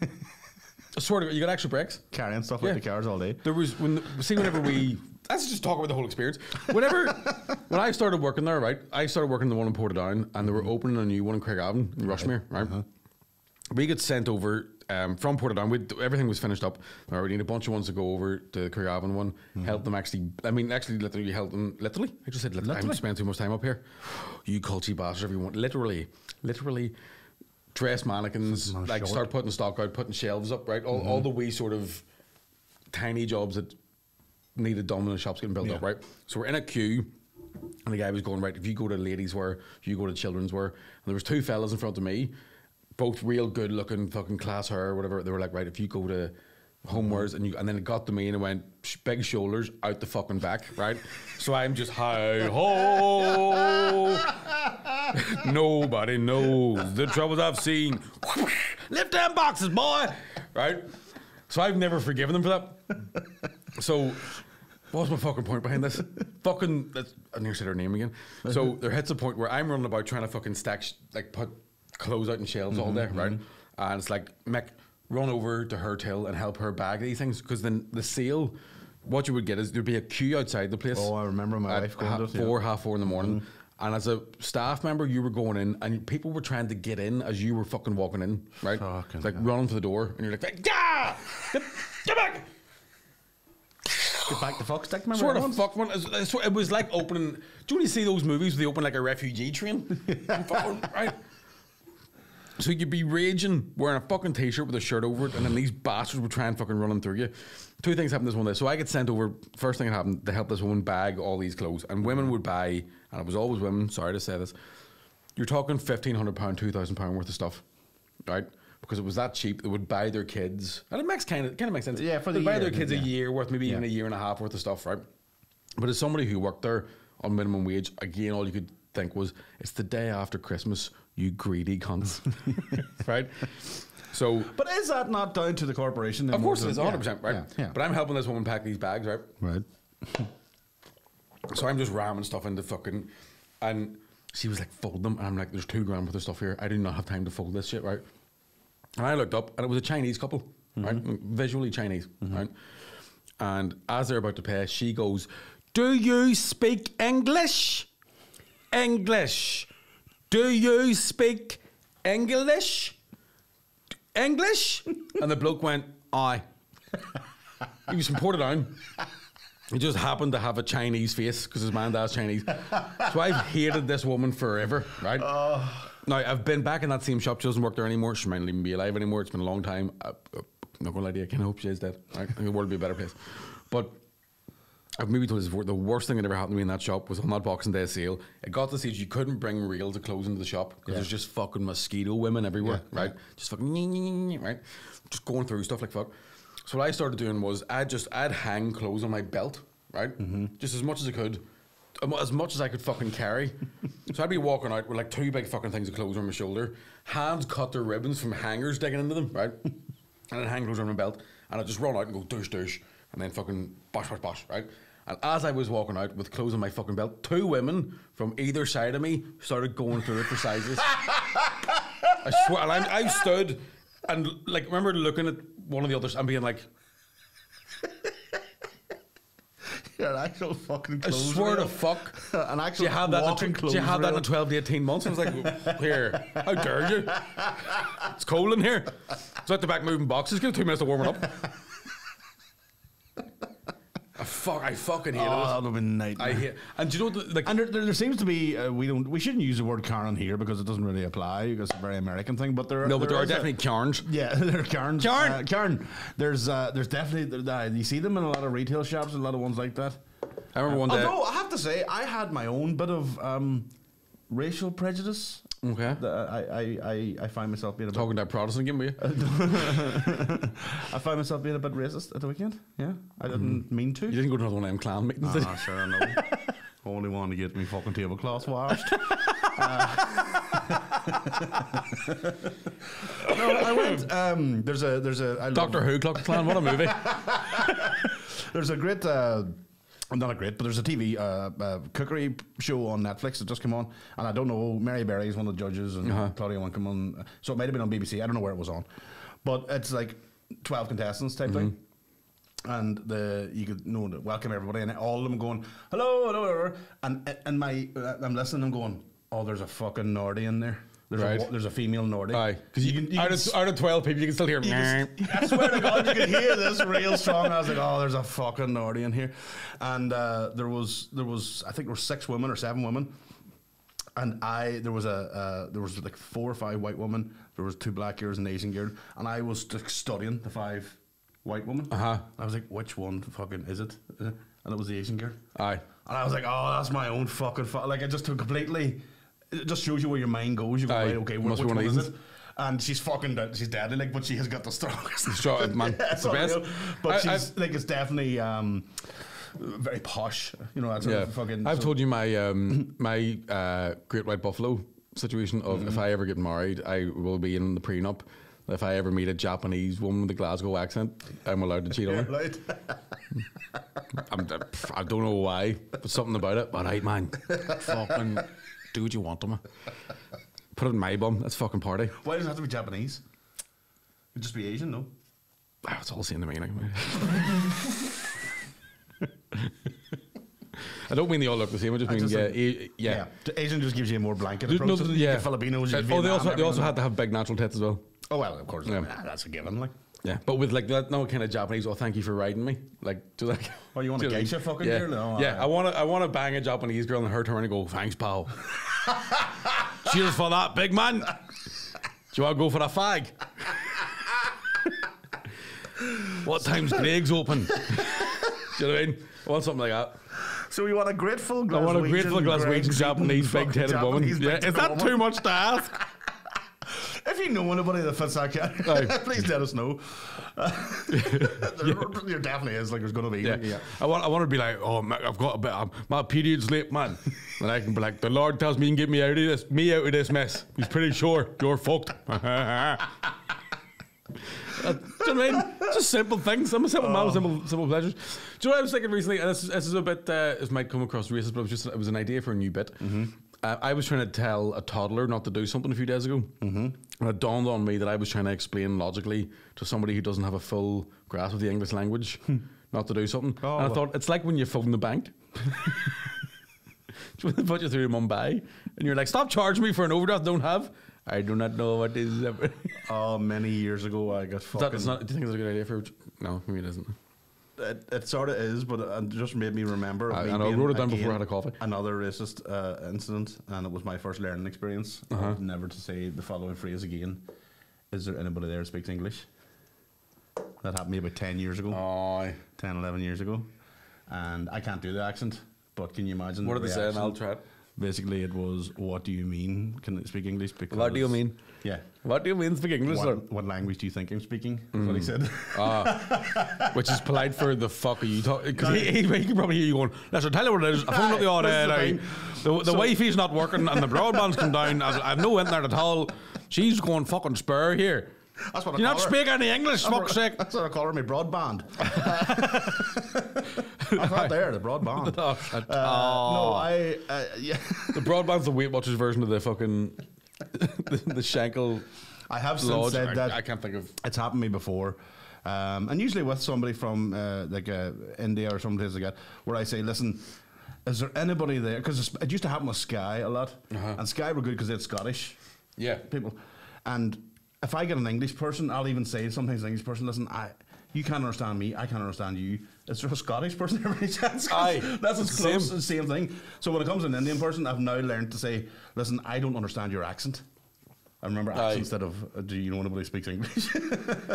I swear to God, you got extra breaks. Carrying stuff out the cars all day. There was whenever we. Let's just talk about the whole experience. When I started working there, right? I started working the one in Portadown, and they were opening a new one in Craigavon in Rushmere, right? We get sent over from Portadown. Everything was finished up. We need a bunch of ones to go over to the Craigavon one. Help them actually. I mean, actually, literally help them. Literally, I just said literally. I'm spending too much time up here. You culty bastard, everyone. Literally. Dress mannequins, like start putting stock out, putting shelves up, right? All the wee sort of tiny jobs that needed done when the shop's getting built up, right? So we're in a queue, and the guy was going, right, if you go to ladies' wear, you go to children's wear. And there was 2 fellas in front of me, both real good looking, fucking class hair or whatever. They were like, right, if you go to homewares, and then it got to me and it went, big shoulders out the fucking back, right? So I'm just, hi ho. Nobody knows the troubles I've seen. Lift them boxes, boy. Right? So I've never forgiven them for that. So what's my fucking point behind this? I nearly said her name again. So there hits a point where I'm running about trying to fucking stack, put clothes out in shelves all day, right? And it's like, Mick, run over to her till and help her bag these things, because then the sale, what you would get is there'd be a queue outside the place. Oh, I remember my wife going to 4:30 in the morning. And as a staff member, you were going in, and people were trying to get in as you were fucking walking in, right? It's like running for the door, and you're like, yeah, get back. Get back the fuck stick, remember? Sort of fuck one. It was like opening. Do you see those movies where they open like a refugee train? Right. So you'd be raging, wearing a fucking T-shirt with a shirt over it, and then these bastards would try and fucking run through you. 2 things happened this one day. So I get sent over. First thing that happened, they helped this woman bag all these clothes, and women would buy, and it was always women. Sorry to say this, you're talking £1,500, £2,000 worth of stuff, right? Because it was that cheap. They would buy their kids, and it makes kind of makes sense. Yeah, for the they buy their year, kids a year worth, maybe even a year and a half worth of stuff, right? But as somebody who worked there on minimum wage, again, all you could think was, it's the day after Christmas, you greedy cunts. Right? So, but is that not down to the corporation? Of course it is, 100%, right? Yeah. But I'm helping this woman pack these bags, right? Right. So I'm just ramming stuff into fucking, and she was like, fold them, and I'm like, there's $2 grand worth of stuff here. I do not have time to fold this shit, right? And I looked up, and it was a Chinese couple, right? Visually Chinese, right? And as they're about to pay, she goes, "Do you speak English? English. Do you speak English? English?" And the bloke went, "Aye." He was from Portadown. He just happened to have a Chinese face because his man dad's Chinese. So I've hated this woman forever, right? Now, I've been back in that same shop. She doesn't work there anymore. She might not even be alive anymore. It's been a long time. I'm not going to lie to you. I kind of hope she is dead. Right? I think the world would be a better place. But I've maybe told you this before. The worst thing that ever happened to me in that shop was on that Boxing Day sale. It got to the stage you couldn't bring reels of clothes into the shop because there's just fucking mosquito women everywhere, right? Just fucking, right? Just going through stuff like fuck. So what I started doing was I'd hang clothes on my belt, right? Just as much as I could, as much as I could fucking carry. So I'd be walking out with like 2 big fucking things of clothes on my shoulder, hands cut their ribbons from hangers digging into them, right? And I'd hang clothes on my belt, and I'd just run out and go douche douche, and then fucking bosh bosh bosh, right? And as I was walking out with clothes on my fucking belt, 2 women from either side of me started going through it for sizes. I swear, and I stood and like remember looking at one of the others and being like, You're an actual fucking I clothes swear reel. to fuck. An actual She had that in 12 to 18 months. I was like, here, how dare you? It's cold in here. So at the back moving boxes. Give it 2 minutes to warm it up. I fucking hate it. That would have been nightmare. I hate. And do you know what, like? And there seems to be we shouldn't use the word Karen here because it doesn't really apply because it's a very American thing. But there But there are is definitely Karens. Yeah, there are Karens. Karen. Karen. There's definitely you see them in a lot of retail shops, a lot of ones like that. I remember one day. Although I have to say, I had my own bit of racial prejudice. Okay. I find myself being a bit Talking to that Protestant again, were you? I find myself being a bit racist at the weekend. Yeah, I didn't mean to. You didn't go to another one of them clan meetings, did you? Sure, I know. Only wanted to get me fucking tablecloths washed. No, I went. There's a Doctor Who, Clock Clan, what a movie. There's a great. Not a great, but there's a TV cookery show on Netflix that just came on, and I don't know. Mary Berry is one of the judges, and Claudia Winkleman. So it might have been on BBC. I don't know where it was on, but it's like 12 contestants type thing, and you could welcome everybody, and all of them going hello, hello, hello. And I'm listening, I'm going, oh, there's a fucking Nordy in there. There's a female Nordic. Aye, because out of 12 people, you can still hear. I swear to God, you could hear this real strong. I was like, oh, there's a fucking Nordy in here, and there was I think there were 6 women or 7 women, and there was like 4 or 5 white women. There was 2 black girls and an Asian girl, and I was just studying the 5 white women. I was like, which one fucking is it? And it was the Asian girl. Aye, and I was like, oh, that's my own fucking like it just took completely. It just shows you where your mind goes. You go, right, okay, which one is it? And she's fucking she's deadly, like, but she has got the strongest. Man, it's the best. But she's like, it's definitely very posh. You know, that's fucking. I've told you my my Great White Buffalo situation of if I ever get married, I will be in the prenup. If I ever meet a Japanese woman with a Glasgow accent, I'm allowed to cheat on her. I don't know why, but something about it. But right, man, fucking. Do what you want to me. Put it in my bum. That's fucking party. Why does it have to be Japanese? It'd just be Asian, no? It's all the same to me. Like, I don't mean they all look the same. I just mean yeah. Asian just gives you a more blanket approach. Filipinos. They also had to have big natural tits as well. Oh well, of course. That's a given. Like. Yeah, but with like that no kind of Japanese. Oh, thank you for riding me. Like, do that. Oh, you want a geisha fucking girl? No, yeah, I want to bang a Japanese girl and her turn and go, thanks, pal. Cheers for that, big man. Do you want to go for a fag? What time's Greg's open? Do you know what I mean? I want something like that. So you want a grateful Glaswegian? I want a grateful Glaswegian Japanese big-titted woman. Yeah, is that too much to ask? If you know anybody that fits that category, please let us know. There definitely is. Like, there's going to be. Yeah. I want to be like, oh, I've got a bit. My period's late, man. And I can be like, the Lord tells me you can get me out of this mess. He's pretty sure you're fucked. Do you know what I mean? Just simple things. I'm a simple man with simple pleasures. Do you know what I was thinking recently? And this is a bit. This might come across racist, but it was an idea for a new bit. I was trying to tell a toddler not to do something a few days ago, and it dawned on me that I was trying to explain logically to somebody who doesn't have a full grasp of the English language not to do something. Oh, and I thought, it's like when you phone the bank. So when they put you through Mumbai, and you're like, stop charging me for an overdraft I don't have. I do not know what is. Oh, many years ago, I got fucking... Do you think it's a good idea for... No, maybe it isn't. It sort of is, but it just made me remember. I wrote it down before I had a coffee. Another racist incident, and it was my first learning experience. Never to say the following phrase again. Is there anybody there who speaks English? That happened to me about 10 years ago. Oh, 10, 11 years ago. And I can't do the accent, but can you imagine? What did they say? And I'll try it. Basically, it was, what do you mean? Can I speak English? Because What do you mean? Yeah. What do you mean speak English? What language do you think I'm speaking? That's what he said. Which is polite for the fuck are you talking? Because he can probably hear you going, listen, tell you what it is. I phoned up the odd head. The Wi-Fi's not working and the broadband's come down. I've no internet at all. She's going fucking spur here. That's what You're not speaking any English, fuck's sake. That's what I call her, my broadband. I'm not there, the broadband. Yeah. The broadband's the Weight Watchers version of the fucking the Shankill. I have since said that. I can't think of. It's happened to me before. And usually with somebody from India or some place like that, where I say, listen, is there anybody there? Because it used to happen with Sky a lot. And Sky were good because they had Scottish people. And if I get an English person, I'll even say sometimes an English person, listen, you can't understand me, I can't understand you. Is there a Scottish person there any chance? That's as close as the same thing. So when it comes to an Indian person, I've now learned to say, listen, I don't understand your accent. I remember accent instead of, do you know anybody speaks English? It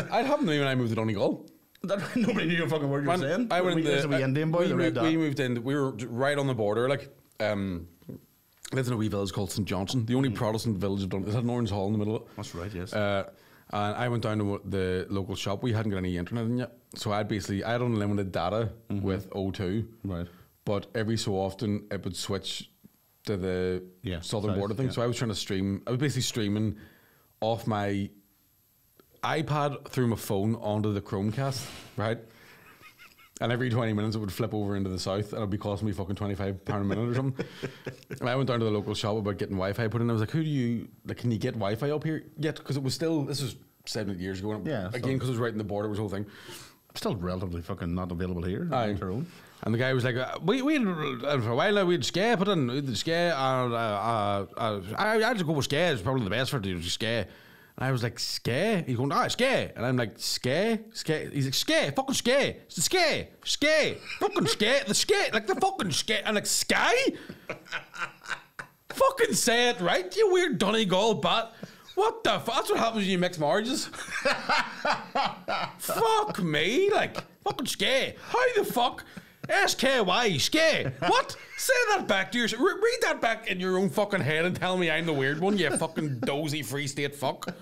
happened to me when I moved to Donegal. Nobody knew a fucking word you were saying. I went in the Indian boy. We moved in. We were right on the border. Like, lived in a wee village called St Johnson, the only Protestant village of Donegal. It had an orange hall in the middle of it. That's right. Yes. And I went down to the local shop. We hadn't got any internet in yet, so I had unlimited data with O2. Right. But every so often it would switch to the southern border thing. So I was trying to stream. I was basically streaming off my iPad through my phone onto the Chromecast, right? And every 20 minutes it would flip over into the south and it would be costing me fucking £25 a minute or something. And I went down to the local shop about getting Wi-Fi put in. I was like, can you get Wi-Fi up here yet? Because it was still, this was 7 8 years ago. Again, because it was right in the border, was the whole thing. Still relatively fucking not available here. And the guy was like, we for a while now, we had Sky put in, we had Sky, and I had to go with Sky, it's probably the best for the Sky. And I was like, Sky? He's going, Sky. And I'm like, Sky? Sky? He's like, Sky, fucking Sky. It's the Sky, Sky, fucking Sky, the Sky, like the fucking Sky. I'm like, Sky? Fucking say it right, you weird Donegal bat. What the fuck? That's what happens when you mix marriages. Fuck me, like, fucking Sky. How the fuck? SKY, Sky. What? Say that back to yourself. Read that back in your own fucking head and tell me I'm the weird one, you fucking dozy Free State fuck.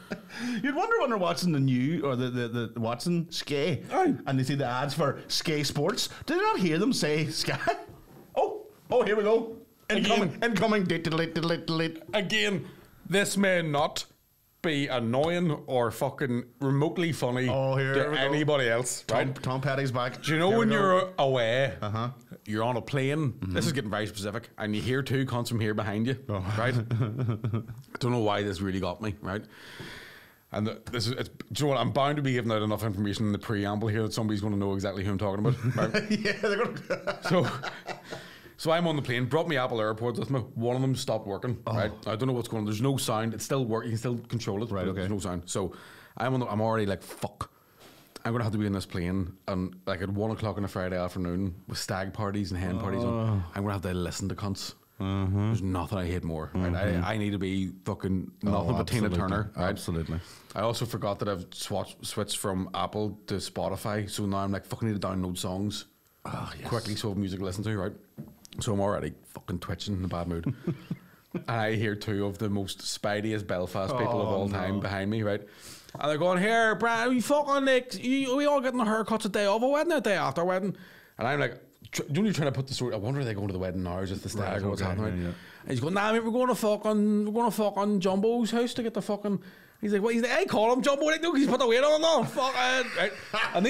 You'd wonder when they're watching the new or the watching Sky and they see the ads for Sky Sports. Do they not hear them say Sky? Oh, here we go. Incoming. Again, this may not be annoying or fucking remotely funny to anybody else. Tom Petty's back. Do you know when you're away, you're on a plane, this is getting very specific, and you hear two cunts from here behind you, right? I don't know why this really got me, right? And this is, do you know what? I'm bound to be giving out enough information in the preamble here that somebody's going to know exactly who I'm talking about. Right? Yeah, they're going to. So I'm on the plane, brought my Apple AirPods with me. One of them stopped working, right? I don't know what's going on. There's no sound. It's still working. You can still control it. Right, okay. There's no sound. So I'm already like, fuck. I'm going to have to be in this plane and like at 1 o'clock on a Friday afternoon with stag parties and hen parties on. I'm going to have to listen to cunts. There's nothing I hate more. Right? I need to be fucking nothing but Tina Turner. Right? Absolutely. I also forgot that I've switched from Apple to Spotify. So now I'm like, fucking need to download songs quickly so I have music to listen to, right? So I'm already fucking twitching in a bad mood. And I hear two of the most spideyest Belfast people of all time behind me, right? And they're going, here, Brad, we fucking like, we all getting the haircuts a day of a wedding, a day after a wedding. And I'm like, you're trying to put the story, I wonder if they going to the wedding now or is it the stag or what's happening, right? And he's going, nah, mate, we're going to fucking Jumbo's house to get the fucking... He's like, what? He's like, I call him Jumbo. Like, no, he's put the weight on. No, fuck it. Right? And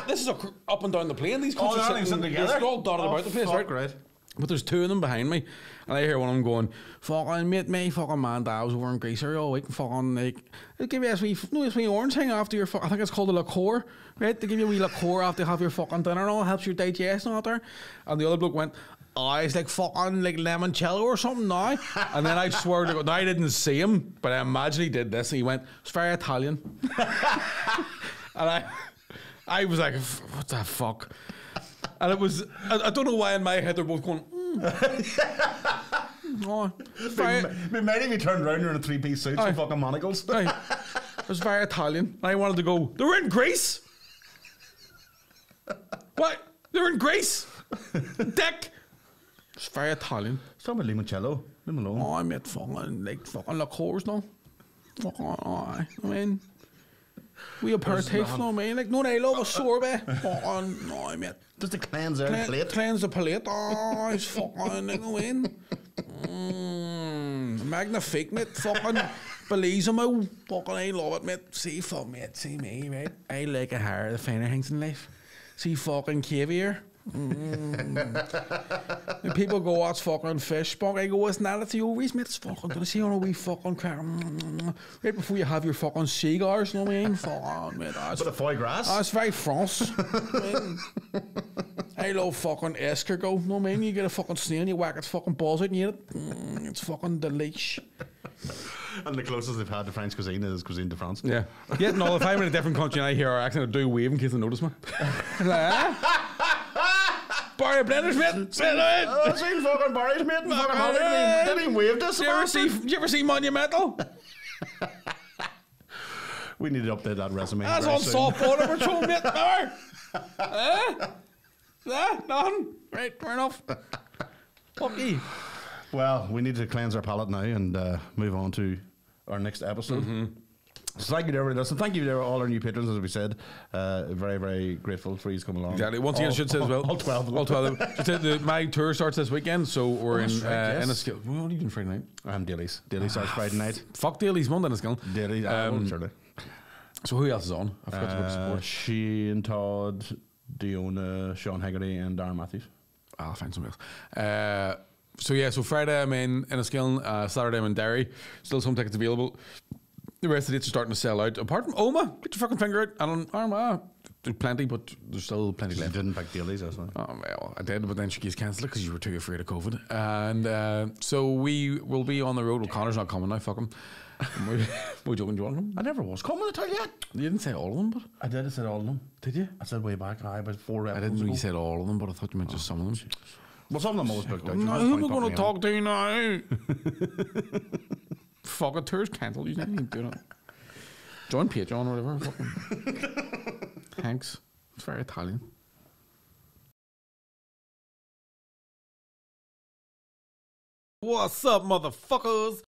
this is up and down the plane. These cunts are sitting together. They're all dotted about the place, right? But there's two of them behind me, and I hear one of them going, "Fucking mate, me fucking man, dad was over in Greece here all week, and fucking like, they give you this wee orange thing after your I think it's called a liqueur, right? They give you a wee liqueur after you have your fucking dinner and all, helps your digestion out there." And the other bloke went, "Oh, it's like fucking like limoncello or something now." And then I swear to God, I didn't see him, but I imagine he did this, and he went, "It's very Italian." And I was like, "What the fuck?" And it was, I don't know why in my head they're both going, oh, Maybe we turned around in a three-piece suit with fucking monocles. It was very Italian. And I wanted to go, "They're in Greece?" What? They're in Greece? Dick? It's very Italian. It's talking about limoncello. Leave him alone. Oh, I made fucking liqueurs now. Fucking, I mean, we aperitif, no, I mean, like, no, I love a sorbet. Fucking, no, I mate. Just to cleanse our plate. Cleanse the palate. Oh, it's fucking, like, I mean. Magnifique, mate. Fucking, bellissimo. Fucking, I love it, mate. See, fuck, mate, see me, right? I like a hair, the finer things in life. See, fucking caviar. And people go, "What's fucking fish?" Spunk. I go, "Isn't that it's the ovaries, mate? It's fucking gonna see on a wee fucking cracker right before you have your fucking cigars." You know what I mean? Fucking mate, Bit of foie gras. That's very France. I love fucking escargot. You know what I mean? You get a fucking snail, you whack its fucking balls out and you eat it. It's fucking delish. And the closest they've had to French cuisine is cuisine de France. Yeah. Yeah. No, if I'm in a different country and I hear our accent, I do wave in case they notice me. Barry Blenders, mate. I've seen fucking Barry's, mate. Didn't even wave this. Did you ever see Monumental? We need to update that resume. That's on soft water patrol, mate. Nothing. Right, fair enough. Fuck you. Well, we need to cleanse our palate now and move on to our next episode. Mm-hmm. So thank you to everybody listening. Thank you to all our new patrons, as we said. Very, very grateful for you coming along. Exactly. Once again, I should say as well. All 12 of them. All 12 of them. My tour starts this weekend, so we're in Enniskillen. We're only doing Friday night. Dailies. Dailies starts Friday night. Fuck Dailies, Monday Enniskillen. Dailies, surely. So who else is on? I forgot to book support. Shane Todd, Diona, Sean Haggerty, and Darren Matthews. I'll find somebody else. So Friday I'm in Enniskillen, Saturday I'm in Derry. Still some tickets available. The rest of the dates are starting to sell out. Apart from Oma, get your fucking finger out. And on Armagh, there's plenty, but there's still plenty left. You didn't pick Dailies, that's why. Oh, well, I did, but then she keeps cancelling it because you were too afraid of COVID. And so we will be on the road. Well, Connor's not coming now, fuck him. We're joking, do you want him? I never was coming to tell you that. You didn't say all of them, but... I did, I said all of them. Did you? I said way back, about 4 episodes I didn't know ago. you said all of them, but I thought you meant just some of them. Well, some of them always booked out. No, who am I going to talk to now? Fuck it, tour's cancelled. You didn't even do it. Join Patreon or whatever. Fucking. Thanks. It's very Italian. What's up, motherfuckers?